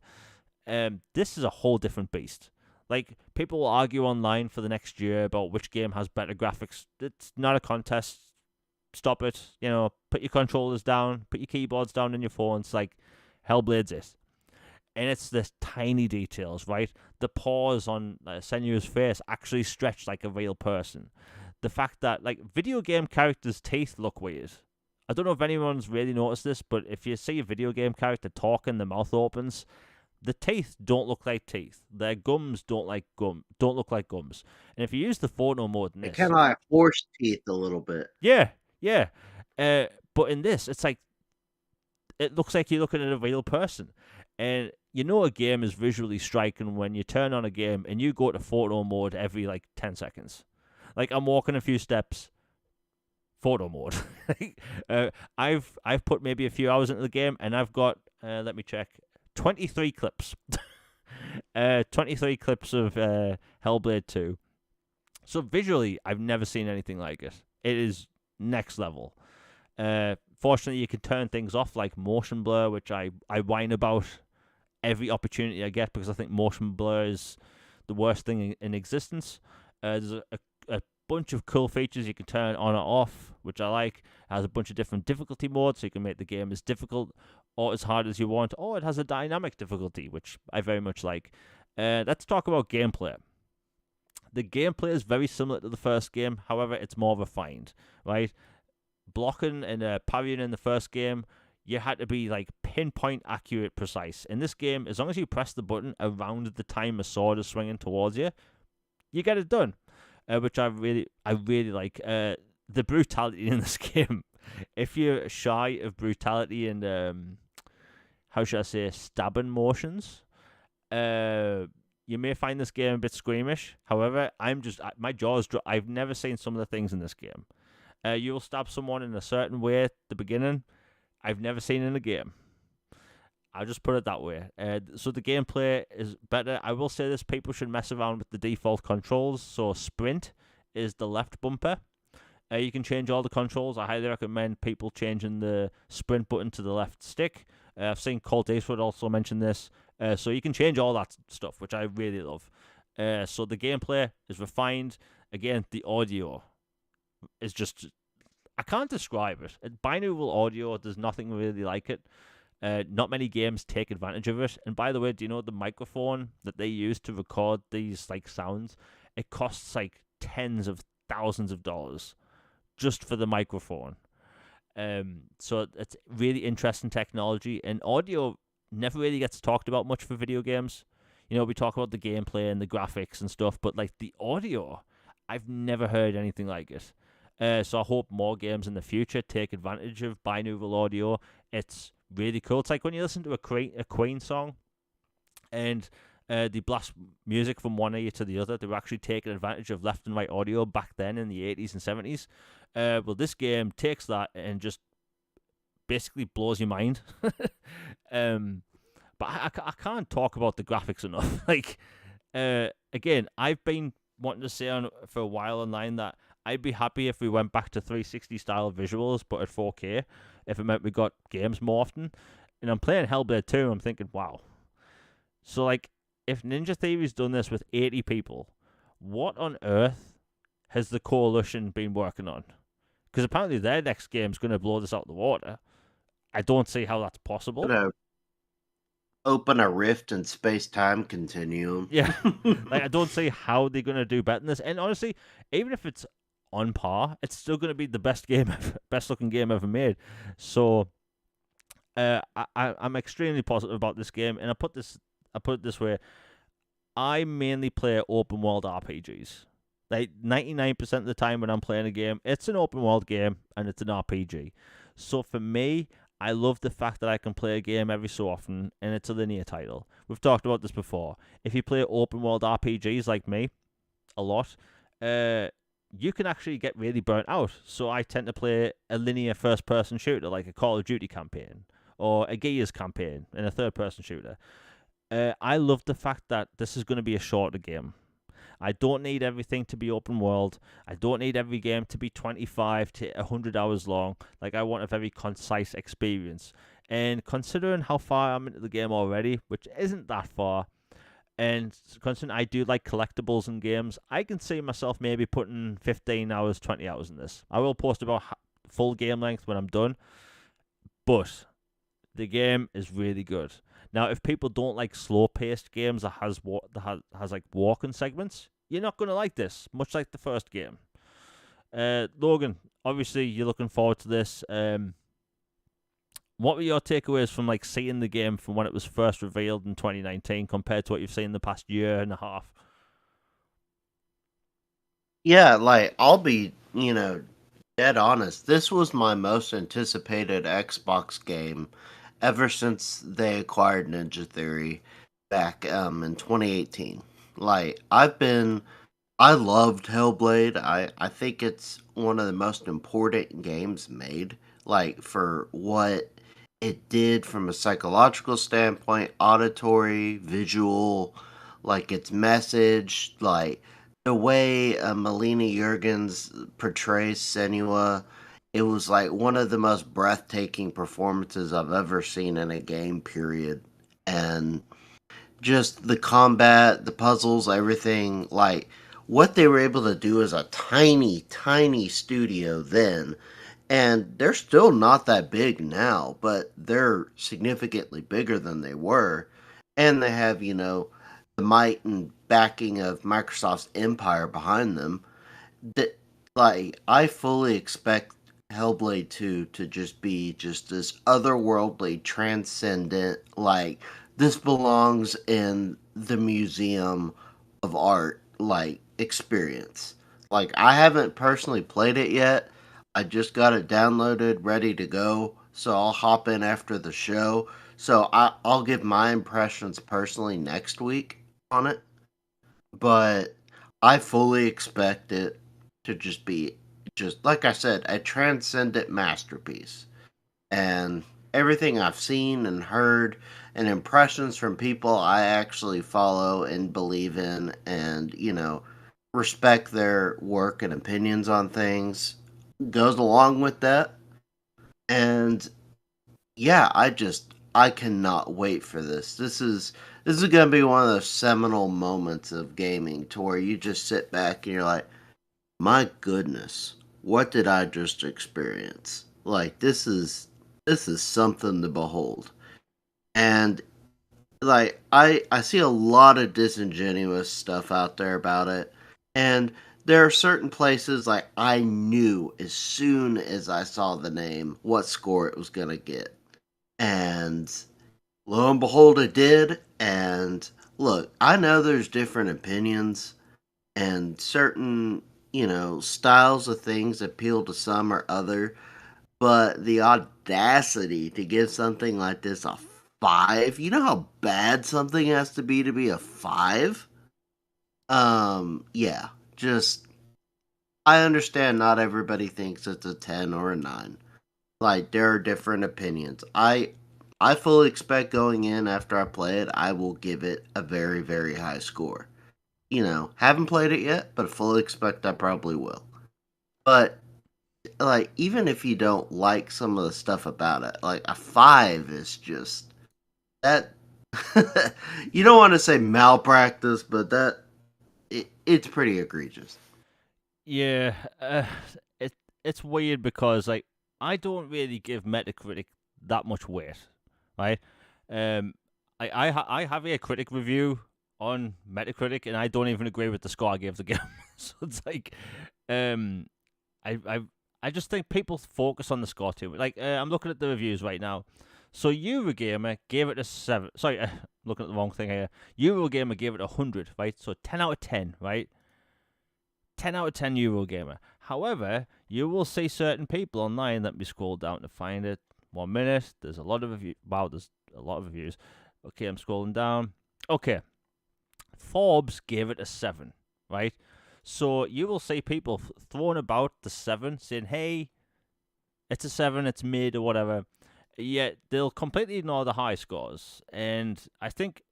This is a whole different beast. Like, people will argue online for the next year about which game has better graphics. It's not a contest. Stop it. Put your controllers down, put your keyboards down in your phones. Like, HellBlade's it. And it's the tiny details, right? The paws on Senua's face actually stretch like a real person. The fact that, like, video game characters' teeth look weird. I don't know if anyone's really noticed this, but if you see a video game character talking, the mouth opens. The teeth don't look like teeth. Their gums don't look like gums. And if you use the photo mode in this, it kind of like horse teeth a little bit. Yeah. But in this, it's like it looks like you're looking at a real person, and a game is visually striking when you turn on a game and you go to photo mode every like 10 seconds. Like, I'm walking a few steps, photo mode. I've put maybe a few hours into the game, and I've got let me check, 23 clips. 23 clips of HellBlade 2. So visually, I've never seen anything like it. It is next level. Fortunately, you can turn things off like motion blur, which I whine about every opportunity I get because I think motion blur is the worst thing in existence. There's a bunch of cool features you can turn on or off, which I like. It has a bunch of different difficulty modes, so you can make the game as difficult or as hard as you want, or it has a dynamic difficulty, which I very much like. Let's talk about gameplay. The gameplay is very similar to the first game, however, it's more refined, right? Blocking and parrying in the first game, you had to be like pinpoint accurate, precise. In this game, as long as you press the button around the time a sword is swinging towards you, you get it done. Which I really like. The brutality in this game. If you're shy of brutality and how should I say, stabbing motions, you may find this game a bit squeamish. However, my jaws drop. I've never seen some of the things in this game. You'll stab someone in a certain way at the beginning. I've never seen in a game. I'll just put it that way. So the gameplay is better. I will say this, people should mess around with the default controls. So sprint is the left bumper. You can change all the controls. I highly recommend people changing the sprint button to the left stick. I've seen Colt Eastwood also mention this. So you can change all that stuff, which I really love. So the gameplay is refined. Again, the audio is just... I can't describe it. Binaural audio, there's nothing really like it. Not many games take advantage of it. And by the way, do you know the microphone that they use to record these like sounds? It costs like tens of thousands of dollars just for the microphone. So it's really interesting technology. And audio never really gets talked about much for video games. We talk about the gameplay and the graphics and stuff, but like the audio, I've never heard anything like it. So I hope more games in the future take advantage of binaural audio. It's really cool. It's like when you listen to a Queen song and they blast music from one ear to the other. They were actually taking advantage of left and right audio back then in the 80s and 70s. Well, this game takes that and just basically blows your mind. But I can't talk about the graphics enough. Like, again, I've been wanting to say for a while online that I'd be happy if we went back to 360 style visuals, but at 4K, if it meant we got games more often. And I'm playing HellBlade 2, I'm thinking, wow. So, like, if Ninja Theory's done this with 80 people, what on earth has the Coalition been working on? Because apparently their next game's going to blow this out of the water. I don't see how that's possible. open a rift in space time continuum. Yeah, like I don't see how they're gonna do better than this. And honestly, even if it's on par, it's still gonna be the best game, best looking game ever made. So, I'm extremely positive about this game, and I put it this way: I mainly play open world RPGs. Like 99% of the time when I'm playing a game, it's an open world game and it's an RPG. So for me, I love the fact that I can play a game every so often and it's a linear title. We've talked about this before. If you play open world RPGs like me, a lot, uh, you can actually get really burnt out. So I tend to play a linear first person shooter like a Call of Duty campaign or a Gears campaign in a third person shooter. I love the fact that this is going to be a shorter game. I don't need everything to be open world. I don't need every game to be 25 to 100 hours long. Like, I want a very concise experience. And considering how far I'm into the game already, which isn't that far, and considering I do like collectibles in games, I can see myself maybe putting 15 hours, 20 hours in this. I will post about full game length when I'm done, but the game is really good. Now, if people don't like slow-paced games that has like walking segments, you're not gonna like this. Much like the first game. Logan, obviously you're looking forward to this. What were your takeaways from like seeing the game from when it was first revealed in 2019 compared to what you've seen in the past year and a half? Yeah, like I'll be, dead honest. This was my most anticipated Xbox game ever since they acquired Ninja Theory back in 2018. Like I loved Hellblade. I think it's one of the most important games made. Like for what it did from a psychological standpoint, auditory, visual, like its message, like the way Melina Jurgens portrays Senua. It was like one of the most breathtaking performances I've ever seen in a game, period. And just the combat, the puzzles, everything, like what they were able to do as a tiny, tiny studio then. And they're still not that big now, but they're significantly bigger than they were. And they have, the might and backing of Microsoft's empire behind them. That, like, I fully expect Hellblade 2 to just be just this otherworldly, transcendent, like, this belongs in the museum of art, like, experience. Like, I haven't personally played it yet. I just got it downloaded, ready to go. So I'll hop in after the show. So I'll give my impressions personally next week on it. But I fully expect it to just be, just like I said, a transcendent masterpiece. And everything I've seen and heard and impressions from people I actually follow and believe in and, respect their work and opinions on things goes along with that. And yeah, I cannot wait for this. This is gonna be one of those seminal moments of gaming to where you just sit back and you're like, my goodness, what did I just experience? Like this is something to behold. And like I see a lot of disingenuous stuff out there about it. And there are certain places like I knew as soon as I saw the name what score it was gonna get. And lo and behold, it did. And look, I know there's different opinions and certain, styles of things appeal to some or other, but the audacity to give something like this a five, you know how bad something has to be a five? Yeah, just, I understand not everybody thinks it's a 10 or a 9. Like there are different opinions. I fully expect going in after I play it, I will give it a very very high score. Haven't played it yet, but fully expect I probably will. But like even if you don't like some of the stuff about it, like a 5 is just that you don't want to say malpractice, but it's pretty egregious. Yeah, it it's weird because like I don't really give Metacritic that much weight, right? Um, I have a critic review on Metacritic, and I don't even agree with the score I gave the game. So it's like, um, I I just think people focus on the score too much. Like, I'm looking at the reviews right now. So Eurogamer gave it a 7. Sorry, looking at the wrong thing here. Eurogamer gave it 100, right? So 10 out of 10, right? 10 out of 10 Eurogamer. However, you will see certain people online. Let me scroll down to find it. 1 minute. There's a lot of reviews. Wow, there's a lot of reviews. Okay, I'm scrolling down. Okay. Forbes gave it a 7, right? So you will see people throwing about the 7, saying, hey, it's a 7, it's mid or whatever. Yet they'll completely ignore the high scores. And I think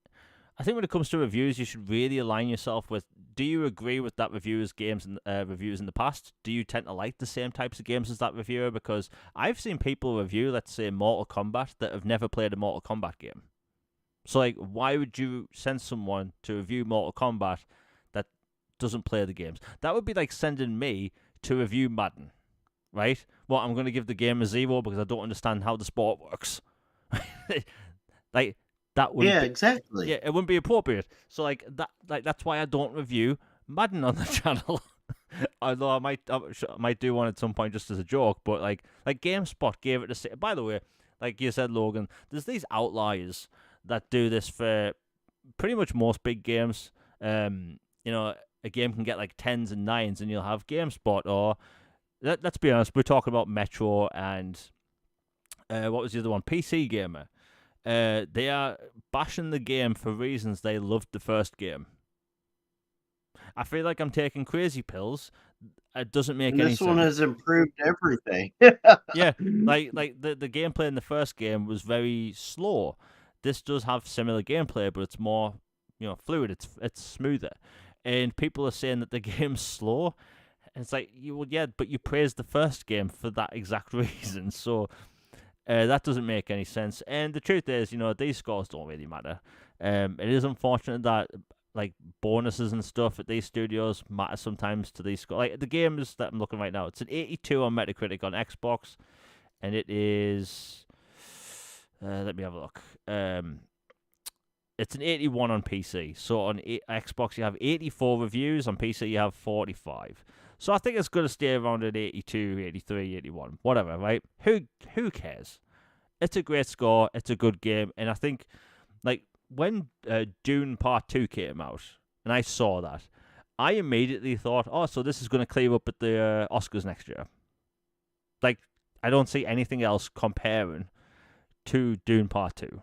when it comes to reviews, you should really align yourself with, do you agree with that reviewer's reviews in the past? Do you tend to like the same types of games as that reviewer? Because I've seen people review, let's say, Mortal Kombat that have never played a Mortal Kombat game. So, like, why would you send someone to review Mortal Kombat that doesn't play the games? That would be like sending me to review Madden, right? Well, I'm going to give the game a 0 because I don't understand how the sport works. Like, that wouldn't Yeah, be, exactly. yeah, it wouldn't be appropriate. So, like, that's why I don't review Madden on the channel. Although I might do one at some point just as a joke, but like GameSpot gave it a 6. By the way, like you said, Logan, there's these outliers that do this for pretty much most big games. You know, a game can get like 10s and 9s, and you'll have GameSpot, or let's be honest, we're talking about Metro and what was the other one? PC Gamer. They are bashing the game for reasons they loved the first game. I feel like I'm taking crazy pills. It doesn't make And any this sense. one has improved everything. Yeah, like the gameplay in the first game was very slow. This does have similar gameplay, but it's more, fluid. It's smoother, and people are saying that the game's slow. And it's like, but you praised the first game for that exact reason. So that doesn't make any sense. And the truth is, these scores don't really matter. It is unfortunate that like bonuses and stuff at these studios matter sometimes to these scores. Like the games that I'm looking right now, it's an 82 on Metacritic on Xbox, and it is. Let me have a look. It's an 81 on PC. So on Xbox you have 84 reviews. On PC you have 45. So I think it's going to stay around at 82, 83, 81, whatever, right? Who cares? It's a great score. It's a good game, and I think like when Dune Part 2 came out, and I saw that, I immediately thought, oh, so this is going to clear up at the Oscars next year. Like, I don't see anything else comparing to Dune Part 2.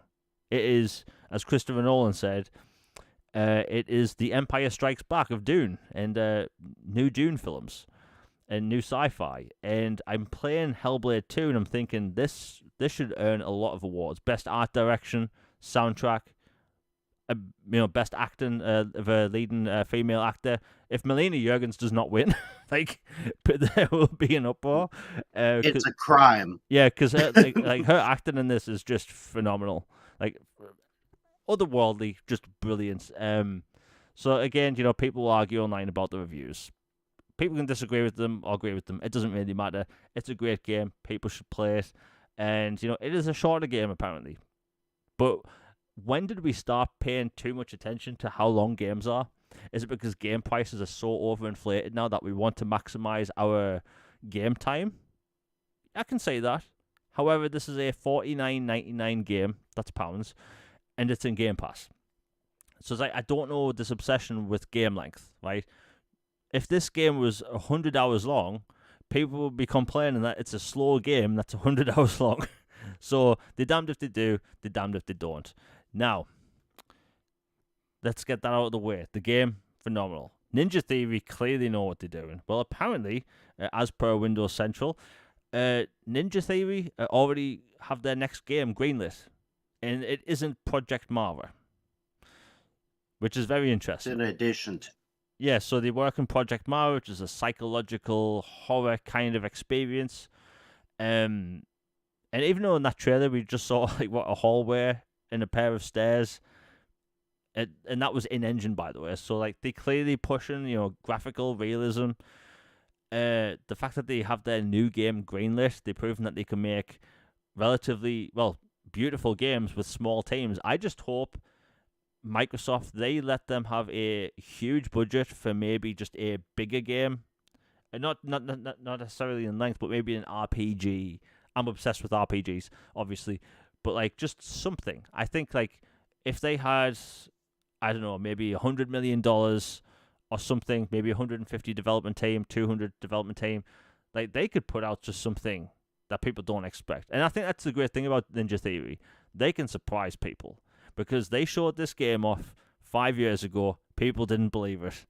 It is, as Christopher Nolan said, it is the Empire Strikes Back of Dune and new Dune films and new sci-fi. And I'm playing HellBlade 2, and I'm thinking this should earn a lot of awards. Best art direction, soundtrack, best acting of a leading female actor. If Melina Jurgens does not win, like, there will be an uproar. It's a crime. Yeah, because like her acting in this is just phenomenal. Like, otherworldly, just brilliant. So again, people will argue online about the reviews. People can disagree with them or agree with them. It doesn't really matter. It's a great game. People should play it. And, it is a shorter game, apparently. But when did we start paying too much attention to how long games are? Is it because game prices are so overinflated now that we want to maximize our game time? I can say that. However, this is a $49.99 game. That's pounds. And it's in Game Pass. So it's like, I don't know this obsession with game length, right? If this game was 100 hours long, people would be complaining that it's a slow game that's 100 hours long. So they're damned if they do, they're damned if they don't. Now, let's get that out of the way. The game, phenomenal. Ninja Theory clearly know what they're doing. Well, apparently, as per Windows Central, Ninja Theory already have their next game greenlit. And it isn't Project Mara, which is very interesting. In addition to... Yeah, so they work on Project Mara, which is a psychological horror kind of experience. And even though in that trailer we just saw like a hallway and a pair of stairs, and that was in-engine, by the way. So like they clearly pushing graphical realism. The fact that they have their new game greenlit, they've proven that they can make relatively beautiful games with small teams. I just hope Microsoft, they let them have a huge budget for maybe just a bigger game. And not necessarily in length, but maybe an RPG. I'm obsessed with RPGs, obviously. But like just something. I think like if they had, I don't know, maybe $100 million or something, maybe 150 development team, 200 development team, like they could put out just something that people don't expect. And I think that's the great thing about Ninja Theory. They can surprise people because they showed this game off 5 years ago. People didn't believe it.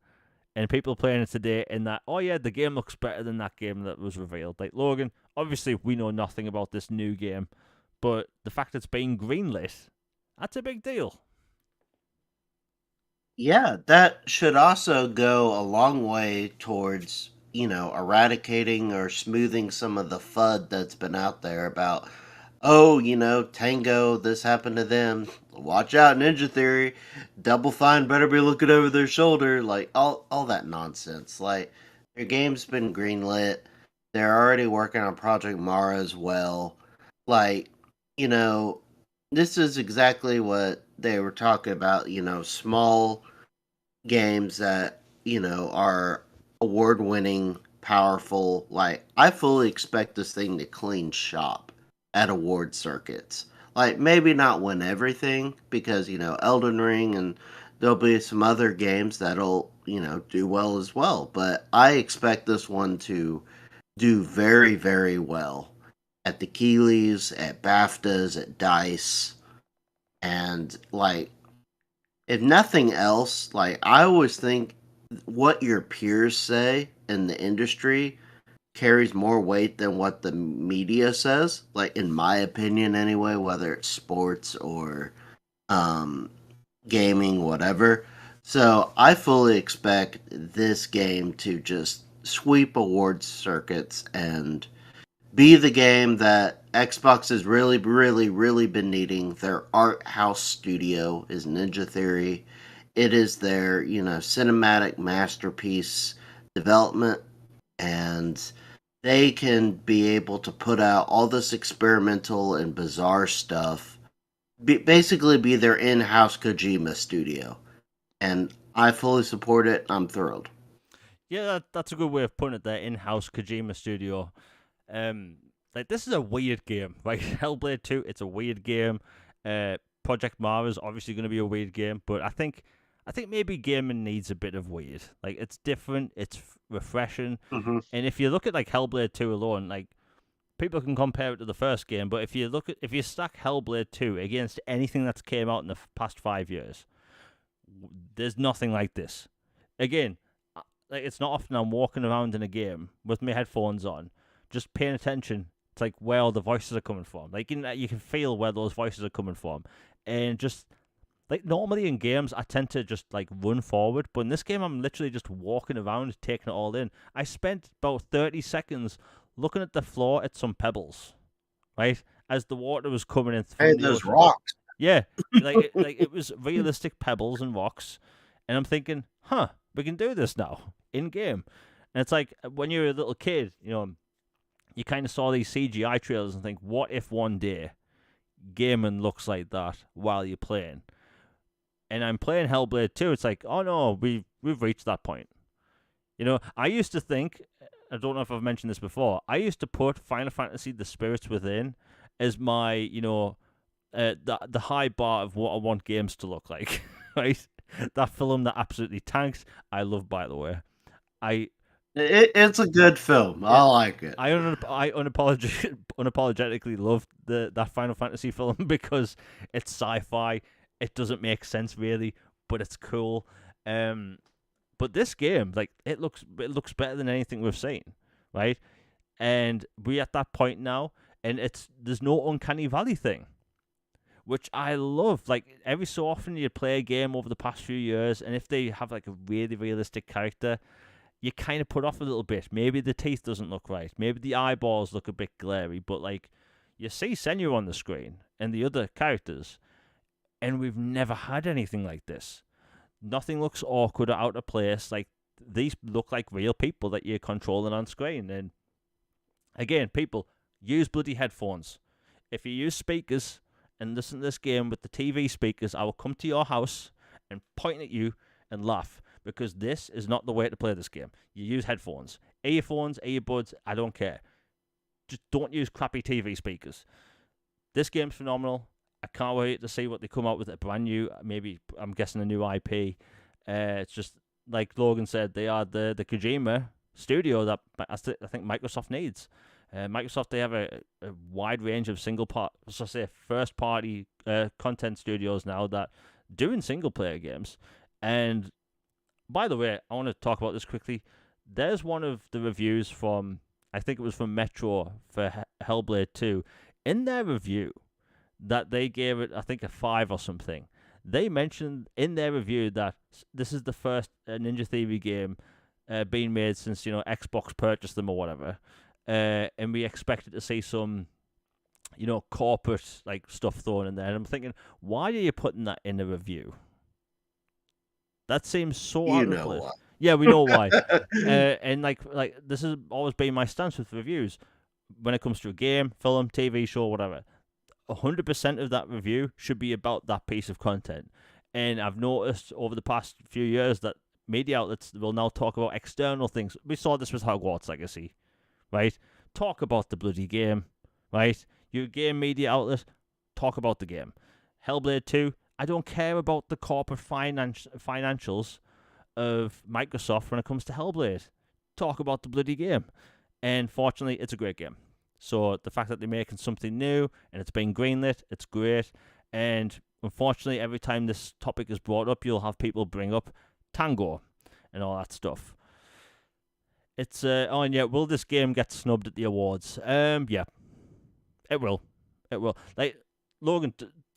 And people playing it today in that, oh yeah, the game looks better than that game that was revealed. Like Logan, obviously we know nothing about this new game, but the fact it's being greenlit, that's a big deal. Yeah, that should also go a long way towards, eradicating or smoothing some of the FUD that's been out there about, oh, Tango, this happened to them. Watch out, Ninja Theory. Double Fine better be looking over their shoulder. Like, all that nonsense. Like, their game's been greenlit. They're already working on Project Mara as well. Like, you know, this is exactly what they were talking about, small games that are award winning, powerful. Like I fully expect this thing to clean shop at award circuits. Like maybe not win everything because Elden Ring and there'll be some other games that'll do well as well. But I expect this one to do very very well at the Keeleys, at BAFTAs, at Dice, and like if nothing else, like I always think what your peers say in the industry carries more weight than what the media says. Like in my opinion, anyway, whether it's sports or um, gaming, whatever. So I fully expect this game to just sweep awards circuits and be the game that Xbox has really, really, really been needing. Their art house studio is Ninja Theory. It is their, cinematic masterpiece development, and they can be able to put out all this experimental and bizarre stuff. Basically, be their in-house Kojima studio, and I fully support it. I'm thrilled. Yeah, that's a good way of putting it there. In-house Kojima studio. Um, like this is a weird game, right? Hellblade 2, it's a weird game. Project Mara is obviously going to be a weird game, but I think maybe gaming needs a bit of weird. Like it's different, it's refreshing, Mm-hmm. and if you look at like Hellblade 2 alone, like people can compare it to the first game, but if you stack Hellblade 2 against anything that's came out in the past 5 years, there's nothing like this. Again, like it's not often I'm walking around in a game with my headphones on, just paying attention to like where all the voices are coming from. Like you can feel where those voices are coming from, and just like normally in games I tend to just like run forward, but in this game I'm literally just walking around, taking it all in. I spent about 30 seconds looking at the floor at some pebbles, right, as the water was coming in Hey, from the those ocean. rocks. Yeah, like it was realistic pebbles and rocks, and I'm thinking, huh, we can do this now in game. And it's like when you're a little kid, you kind of saw these CGI trailers and think, what if one day gaming looks like that while you're playing? And I'm playing Hellblade 2. It's like, oh no, we've reached that point. I used to think, I don't know if I've mentioned this before, I used to put Final Fantasy: The Spirits Within as my, the high bar of what I want games to look like, right? That film that absolutely tanks. I love, by the way. I It's a good film. I yeah, like it. I unapologetically love that Final Fantasy film because it's sci-fi. It doesn't make sense really, but it's cool. But this game, like, it looks better than anything we've seen, right? And we're at that point now, and there's no uncanny valley thing, which I love. Like every so often, you play a game over the past few years, and if they have like a really realistic character, you kind of put off a little bit. Maybe the teeth doesn't look right. Maybe the eyeballs look a bit glary. But like, you see Senua on the screen and the other characters, and we've never had anything like this. Nothing looks awkward or out of place. Like these look like real people that you're controlling on screen. And again, people use bloody headphones. If you use speakers and listen to this game with the TV speakers, I will come to your house and point at you and laugh, because this is not the way to play this game. You use headphones, earphones, earbuds, I don't care. Just don't use crappy TV speakers. This game's phenomenal. I can't wait to see what they come out with. A brand new, maybe I'm guessing a new IP. It's just like Logan said, they are the Kojima studio that I think Microsoft needs. Microsoft, they have a wide range of first party content studios now that doing single player games. And by the way, I want to talk about this quickly. There's one of the reviews from, I think it was from Metro for HellBlade 2. In their review, that they gave it, I think, a 5 or something. They mentioned in their review that this is the first Ninja Theory game being made since, Xbox purchased them or whatever. And we expected to see some, corporate stuff thrown in there. And I'm thinking, why are you putting that in a review? That seems so out of place. Why. Yeah, we know why. And this has always been my stance with reviews when it comes to a game, film, TV show, whatever. 100% of that review should be about that piece of content. And I've noticed over the past few years that media outlets will now talk about external things. We saw this with Hogwarts Legacy, right? Talk about the bloody game, right? Your game media outlet, talk about the game. HellBlade 2, I don't care about the corporate financials of Microsoft when it comes to HellBlade. Talk about the bloody game. And fortunately, it's a great game. So the fact that they're making something new and it's been greenlit, it's great. And unfortunately, every time this topic is brought up, you'll have people bring up Tango and all that stuff. It's and yeah, will this game get snubbed at the awards? Yeah, it will. It will. Like, Logan,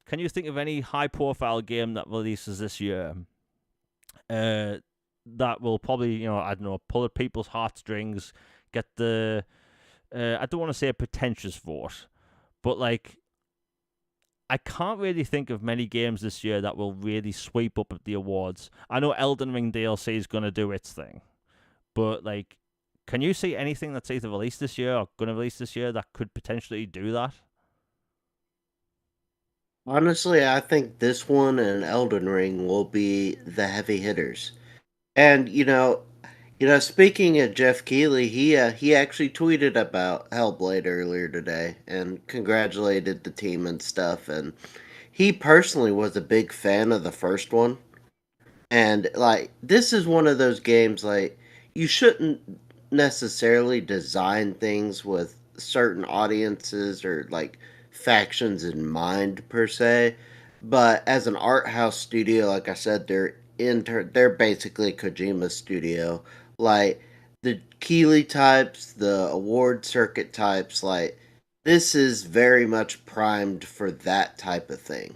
can you think of any high-profile game that releases this year that will probably, I don't know, pull at people's heartstrings, get the I don't want to say a pretentious vote, but I can't really think of many games this year that will really sweep up at the awards. I know Elden Ring DLC is going to do its thing, but can you see anything that's either released this year or going to release this year that could potentially do that? Honestly, I think this one and Elden Ring will be the heavy hitters. And speaking of Jeff Keighley, he actually tweeted about Hellblade earlier today and congratulated the team and stuff. And he personally was a big fan of the first one. And this is one of those games you shouldn't necessarily design things with certain audiences or factions in mind per se. But as an art house studio, like I said, they're basically Kojima studio. The Keeley types, the award circuit types, this is very much primed for that type of thing.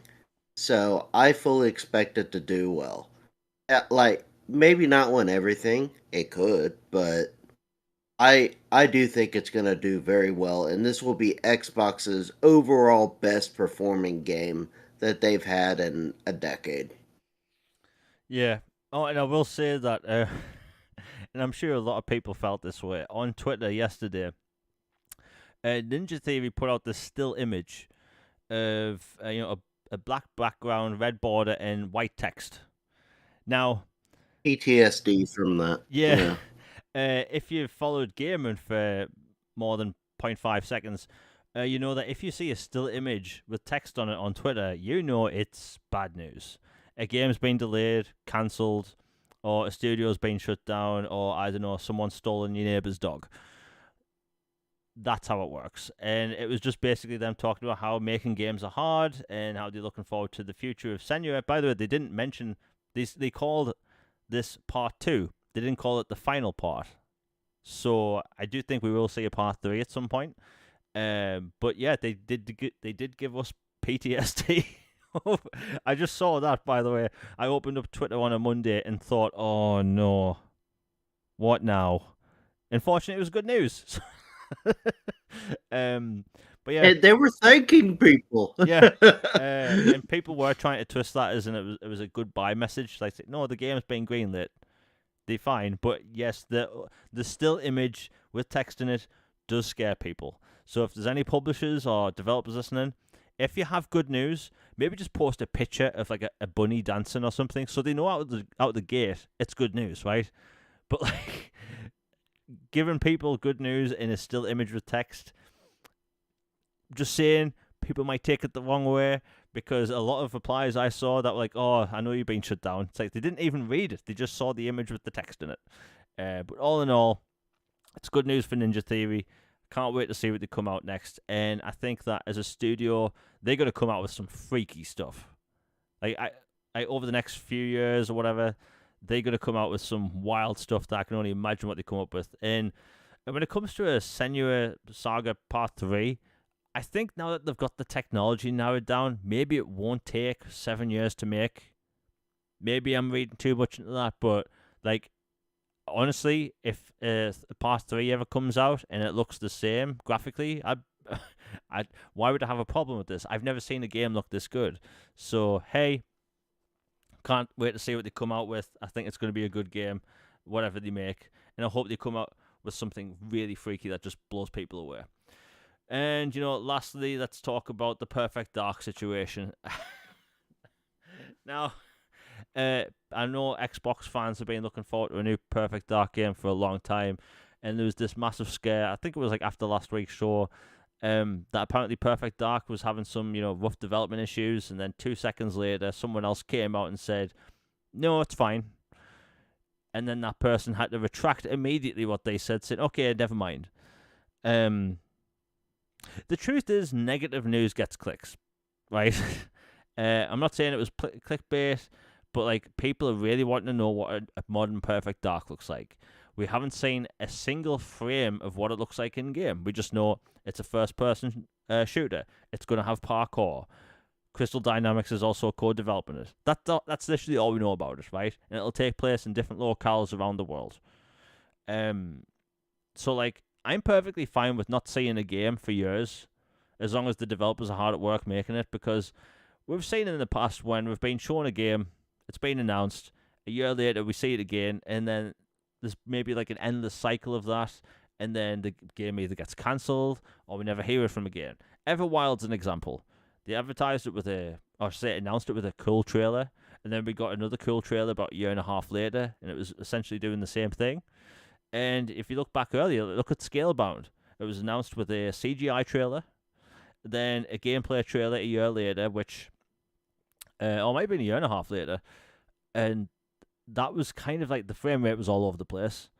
So I fully expect it to do well. Maybe not win everything, it could, but I do think it's gonna do very well, and this will be Xbox's overall best performing game that they've had in a decade. Yeah. Oh, and I will say that, and I'm sure a lot of people felt this way on Twitter yesterday. Ninja Theory put out this still image of a black background, red border, and white text. Now, PTSD from that. yeah. If you've followed gaming for more than 0.5 seconds, you know that if you see a still image with text on it on Twitter, you know it's bad news. A game's been delayed, cancelled, or a studio's been shut down, or I don't know, someone's stolen your neighbour's dog. That's how it works. And it was just basically them talking about how making games are hard and how they're looking forward to the future of Senua. By the way, they didn't mention this. They called this part 2. They didn't call it the final part. So I do think we will see a part 3 at some point. But yeah, they did give us PTSD. I just saw that, by the way. I opened up Twitter on a Monday and thought, oh no, what now? Unfortunately, it was good news. But yeah, And they were thanking people. yeah, and people were trying to twist that as it was a goodbye message. Like, no, the game's been greenlit. They're fine, but yes, the still image with text in it does scare people. So if there's any publishers or developers listening, if you have good news, maybe just post a picture of like a bunny dancing or something, so they know out the gate it's good news, right? But like giving people good news in a still image with text, just saying people might take it the wrong way, because a lot of replies I saw that were like, "Oh, I know you've been shut down." It's like they didn't even read it; they just saw the image with the text in it. But all in all, it's good news for Ninja Theory. Can't wait to see what they come out next. And I think that as a studio, they're going to come out with some freaky stuff. Like I over the next few years or whatever, they're going to come out with some wild stuff that I can only imagine what they come up with. And when it comes to a Senua Saga Part 3, I think now that they've got the technology narrowed down, maybe it won't take 7 years to make. Maybe I'm reading too much into that, but like honestly, if Part 3 ever comes out and it looks the same graphically, why would I have a problem with this? I've never seen a game look this good. So hey, can't wait to see what they come out with. I think it's going to be a good game, whatever they make, and I hope they come out with something really freaky that just blows people away. And lastly, let's talk about the Perfect Dark situation. Now, I know Xbox fans have been looking forward to a new Perfect Dark game for a long time, and there was this massive scare. I think it was like after last week's show, that apparently Perfect Dark was having some rough development issues, and then 2 seconds later, someone else came out and said, "No, it's fine." And then that person had to retract immediately what they said, saying, "Okay, never mind." The truth is, negative news gets clicks, right? I'm not saying it was clickbait, but like people are really wanting to know what a modern Perfect Dark looks like. We haven't seen a single frame of what it looks like in game. We just know it's a first-person shooter. It's going to have parkour. Crystal Dynamics is also co-developing it. That's literally all we know about it, right? And it'll take place in different locales around the world. So like, I'm perfectly fine with not seeing a game for years, as long as the developers are hard at work making it, because we've seen in the past when we've been shown a game, it's been announced, a year later we see it again, and then there's maybe like an endless cycle of that, and then the game either gets cancelled or we never hear it from again. Everwild's an example. They advertised it announced it with a cool trailer, and then we got another cool trailer about a year and a half later, and it was essentially doing the same thing. And if you look back earlier, look at Scalebound. It was announced with a CGI trailer, then a gameplay trailer a year later, which, or maybe a year and a half later, and that was kind of like the frame rate was all over the place.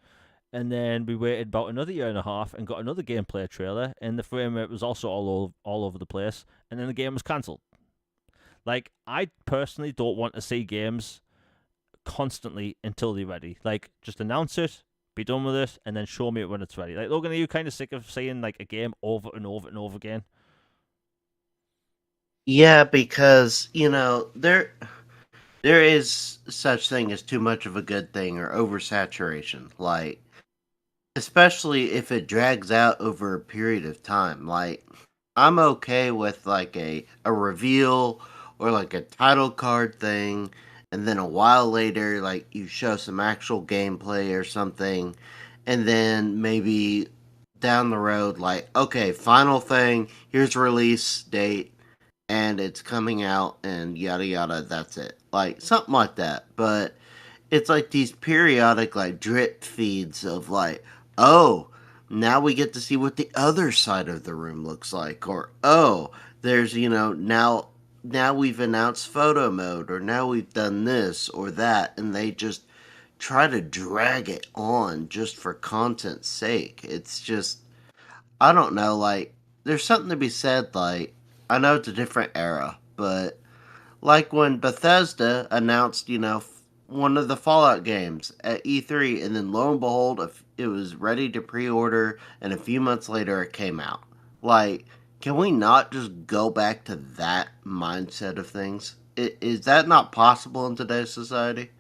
And then we waited about another year and a half and got another gameplay trailer, and the frame rate was also all over the place. And then the game was cancelled. Like, I personally don't want to see games constantly until they're ready. Like, just announce it, be done with it, and then show me it when it's ready. Like, Logan, are you kind of sick of seeing like a game over and over and over again? Yeah, because there is such thing as too much of a good thing or oversaturation. Like, especially if it drags out over a period of time. Like, I'm okay with like a reveal or like a title card thing, and then a while later, like you show some actual gameplay or something, and then maybe down the road, like, okay, final thing, here's release date, and it's coming out, and yada yada, that's it. Like, something like that. But it's like these periodic like drip feeds of like, oh, now we get to see what the other side of the room looks like, or oh, there's now we've announced photo mode, or now we've done this or that, and they just try to drag it on just for content's sake. It's just, I don't know, like, there's something to be said, like, I know it's a different era, but like when Bethesda announced, one of the Fallout games at E3, and then lo and behold, it was ready to pre order, and a few months later it came out. Like, can we not just go back to that mindset of things? Is that not possible in today's society?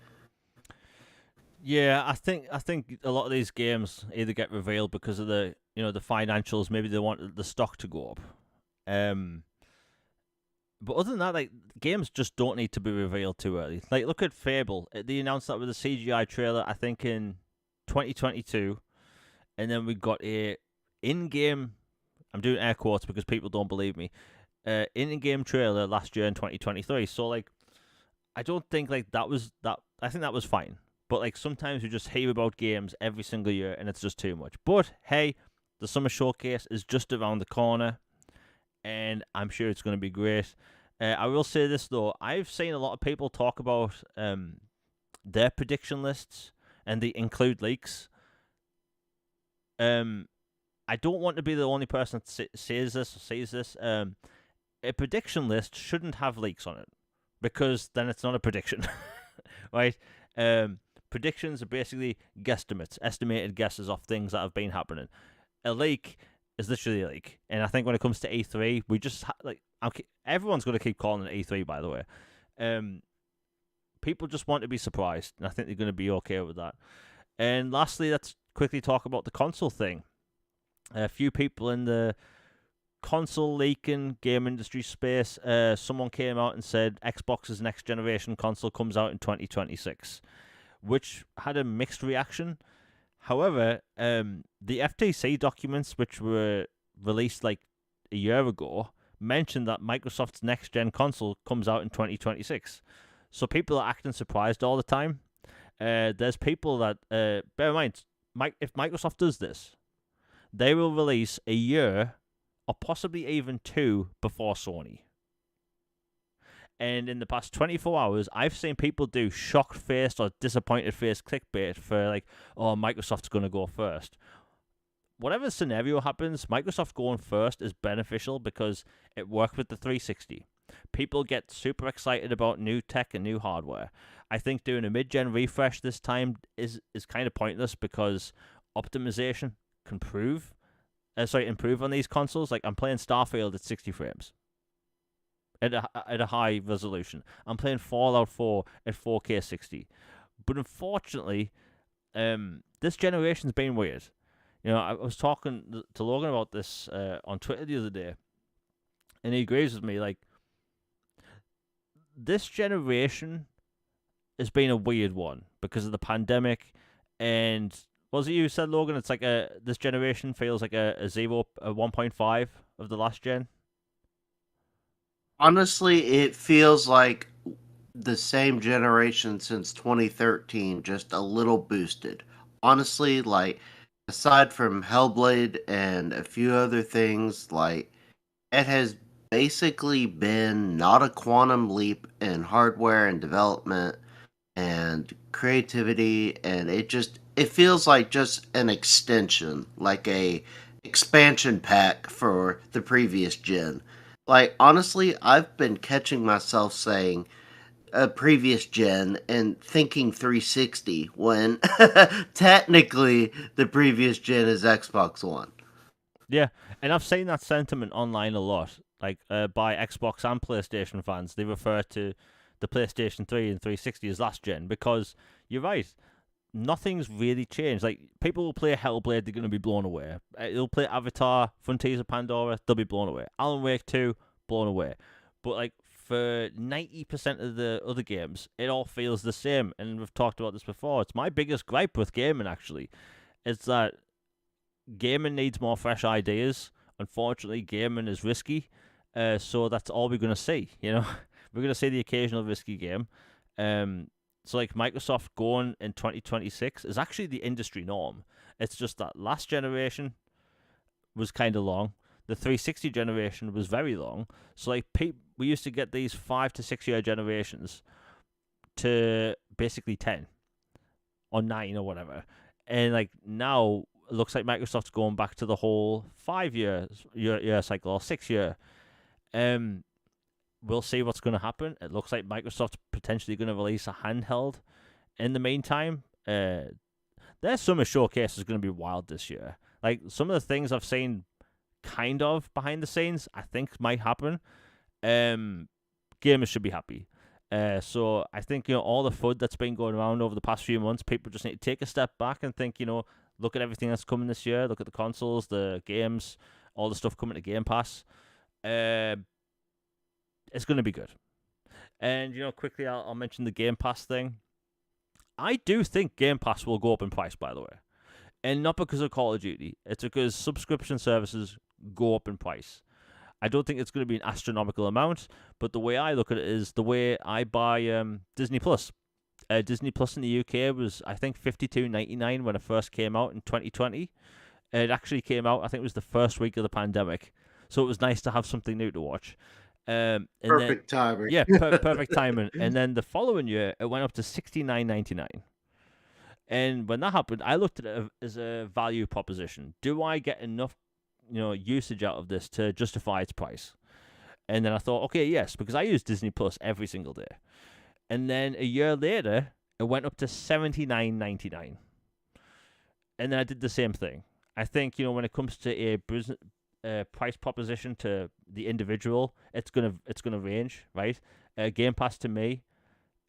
Yeah, I think a lot of these games either get revealed because of the financials. Maybe they want the stock to go up. Um, but other than that, like, games just don't need to be revealed too early. Like, look at Fable. They announced that with a CGI trailer, I think in 2022, and then we got a in-game. I'm doing air quotes because people don't believe me. in-game trailer last year in 2023. So like, I don't think like that was that. I think that was fine. But like sometimes we just hear about games every single year, and it's just too much. But hey, the summer showcase is just around the corner, and I'm sure it's going to be great. I will say this though, I've seen a lot of people talk about their prediction lists, and they include leaks. I don't want to be the only person that says this or sees this. A prediction list shouldn't have leaks on it, because then it's not a prediction, right? Predictions are basically guesstimates, estimated guesses of things that have been happening. A leak is literally a leak, and I think when it comes to E3, we just everyone's going to keep calling it E3. By the way, people just want to be surprised, and I think they're going to be okay with that. And lastly, let's quickly talk about the console thing. A few people in the console leaking game industry space, someone came out and said Xbox's next generation console comes out in 2026, which had a mixed reaction. However, the FTC documents, which were released like a year ago, mentioned that Microsoft's next gen console comes out in 2026. So people are acting surprised all the time. There's people that bear in mind, if Microsoft does this, they will release a year or possibly even two before Sony. And in the past 24 hours, I've seen people do shocked-faced or disappointed-faced clickbait for like, oh, Microsoft's going to go first. Whatever scenario happens, Microsoft going first is beneficial because it worked with the 360. People get super excited about new tech and new hardware. I think doing a mid-gen refresh this time is kind of pointless because optimization can improve on these consoles. Like, I'm playing Starfield at 60 frames. At a high resolution. I'm playing Fallout 4 at 4K 60. But unfortunately, this generation's been weird. You know, I was talking to Logan about this on Twitter the other day, and he agrees with me. Like, this generation has been a weird one because of the pandemic, and was it you said, Logan? It's like this generation feels like a 1.5 of the last gen. Honestly, it feels like the same generation since 2013, just a little boosted. Honestly, like, aside from Hellblade and a few other things, like, it has basically been not a quantum leap in hardware and development and creativity, and it feels like just an extension, like a expansion pack for the previous gen. Like, honestly, I've been catching myself saying a previous gen and thinking 360 when technically the previous gen is Xbox One. Yeah, and I've seen that sentiment online a lot, like by Xbox and PlayStation fans. They refer to the PlayStation 3 and 360 as last gen because you're right. Nothing's really changed. Like, people will play Hellblade, they're going to be blown away. They'll play Avatar, Frontiers of Pandora, they'll be blown away. Alan Wake 2, blown away. But like, for 90% of the other games, it all feels the same. And we've talked about this before. It's my biggest gripe with gaming, actually. It's that gaming needs more fresh ideas. Unfortunately, gaming is risky. So that's all we're going to see, you know? We're going to see the occasional risky game. So like, Microsoft going in 2026 is actually the industry norm. It's just that last generation was kind of long. The 360 generation was very long. So like, we used to get these 5 to 6 year generations to basically 10 or 9 or whatever. And like, now it looks like Microsoft's going back to the whole 5 year cycle or 6 year. We'll see what's going to happen. It looks like Microsoft's potentially going to release a handheld in the meantime. Their summer showcase is going to be wild this year. Like, some of the things I've seen kind of behind the scenes, I think might happen. Gamers should be happy. So I think, you know, all the FUD that's been going around over the past few months, people just need to take a step back and think, you know, look at everything that's coming this year. Look at the consoles, the games, all the stuff coming to Game Pass. It's going to be good. And, you know, quickly, I'll mention the Game Pass thing. I do think Game Pass will go up in price, by the way. And not because of Call of Duty. It's because subscription services go up in price. I don't think it's going to be an astronomical amount, but the way I look at it is the way I buy Disney Plus. Disney Plus in the UK was, I think, $52.99 when it first came out in 2020. It actually came out, I think it was the first week of the pandemic, so it was nice to have something new to watch. And then, Perfect timing. yeah, perfect timing. And then the following year, it went up to $69.99. And when that happened, I looked at it as a value proposition. Do I get enough, usage out of this to justify its price? And then I thought, okay, yes, because I use Disney Plus every single day. And then a year later, it went up to $79.99. And then I did the same thing. I think, when it comes to a business price proposition to the individual, it's gonna range, right? Game Pass to me,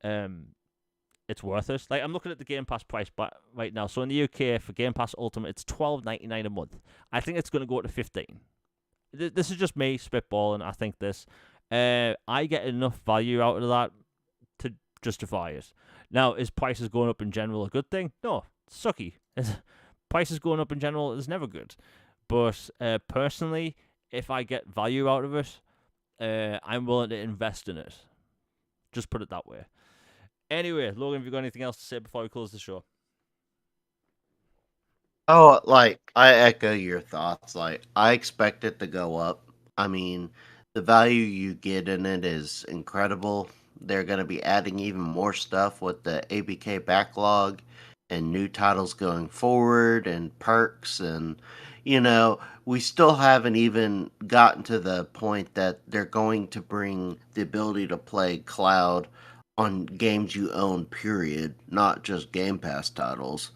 it's worth it. Like, I'm looking at the Game Pass price right now. So in the UK for Game Pass Ultimate, it's $12.99 a month. I think it's gonna go to $15. This is just me spitballing. I think this. I get enough value out of that to justify it. Now, is prices going up in general a good thing? No, it's sucky. Prices going up in general is never good. But personally, if I get value out of it, I'm willing to invest in it. Just put it that way. Anyway, Logan, have you got anything else to say before we close the show? Oh, like, I echo your thoughts. Like, I expect it to go up. I mean, the value you get in it is incredible. They're going to be adding even more stuff with the ABK backlog and new titles going forward and perks. And, we still haven't even gotten to the point that they're going to bring the ability to play cloud on games you own, period, not just Game Pass titles.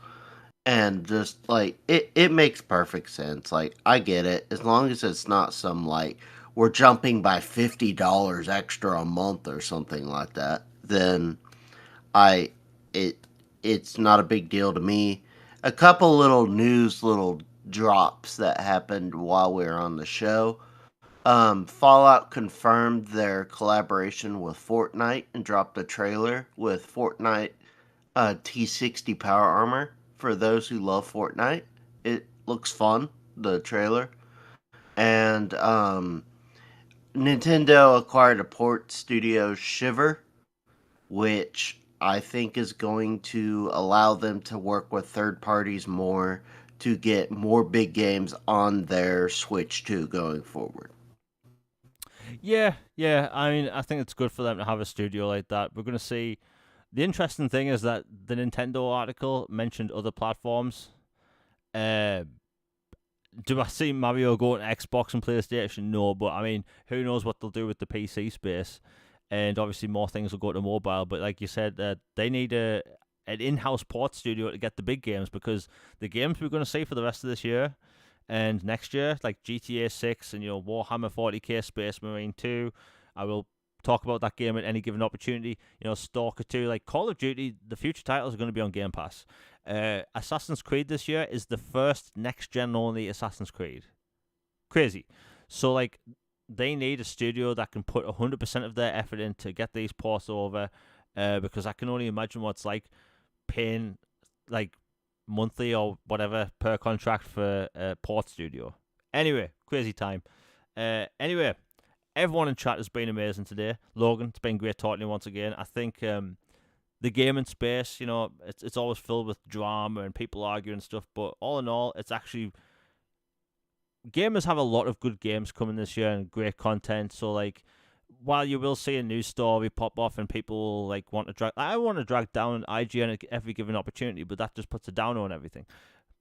And just like it makes perfect sense. Like, I get it. As long as it's not some like we're jumping by $50 extra a month or something like that, then I it it's not a big deal to me. A couple little drops that happened while we were on the show. Fallout confirmed their collaboration with Fortnite and dropped a trailer with Fortnite T60 power armor for those who love Fortnite. It looks fun, the trailer. And Nintendo acquired a port studio, Shiver, which I think is going to allow them to work with third parties more to get more big games on their Switch 2 going forward. Yeah. I mean, I think it's good for them to have a studio like that. We're going to see. The interesting thing is that the Nintendo article mentioned other platforms. Do I see Mario going to Xbox and PlayStation? No, but I mean, who knows what they'll do with the PC space? And obviously, more things will go to mobile. But like you said, they need an in-house port studio to get the big games, because the games we're going to see for the rest of this year and next year, like GTA 6 and Warhammer 40k Space Marine 2, I will talk about that game at any given opportunity. Stalker 2, like Call of Duty, the future titles are going to be on Game Pass. Assassin's Creed this year is the first next-gen only Assassin's Creed. Crazy. So, like, they need a studio that can put 100% of their effort in to get these ports over, because I can only imagine what it's like paying, like, monthly or whatever per contract for a port studio. Anyway, crazy time. Anyway, everyone in chat has been amazing today. Logan, it's been great talking to you once again. I think the gaming space, it's always filled with drama and people arguing and stuff, but all in all, it's actually, gamers have a lot of good games coming this year and great content. So, like, while you will see a news story pop off and people will, like, I want to drag down IGN at every given opportunity, but that just puts a downer on everything.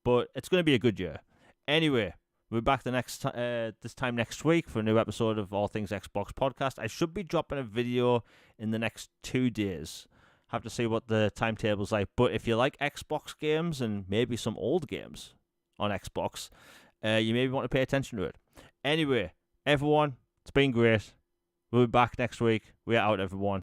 But it's going to be a good year. Anyway, we'll be back this time next week for a new episode of All Things Xbox Podcast. I should be dropping a video in the next 2 days. Have to see what the timetable's like. But if you like Xbox games and maybe some old games on Xbox, you maybe want to pay attention to it. Anyway, everyone, it's been great. We'll be back next week. We're out, everyone.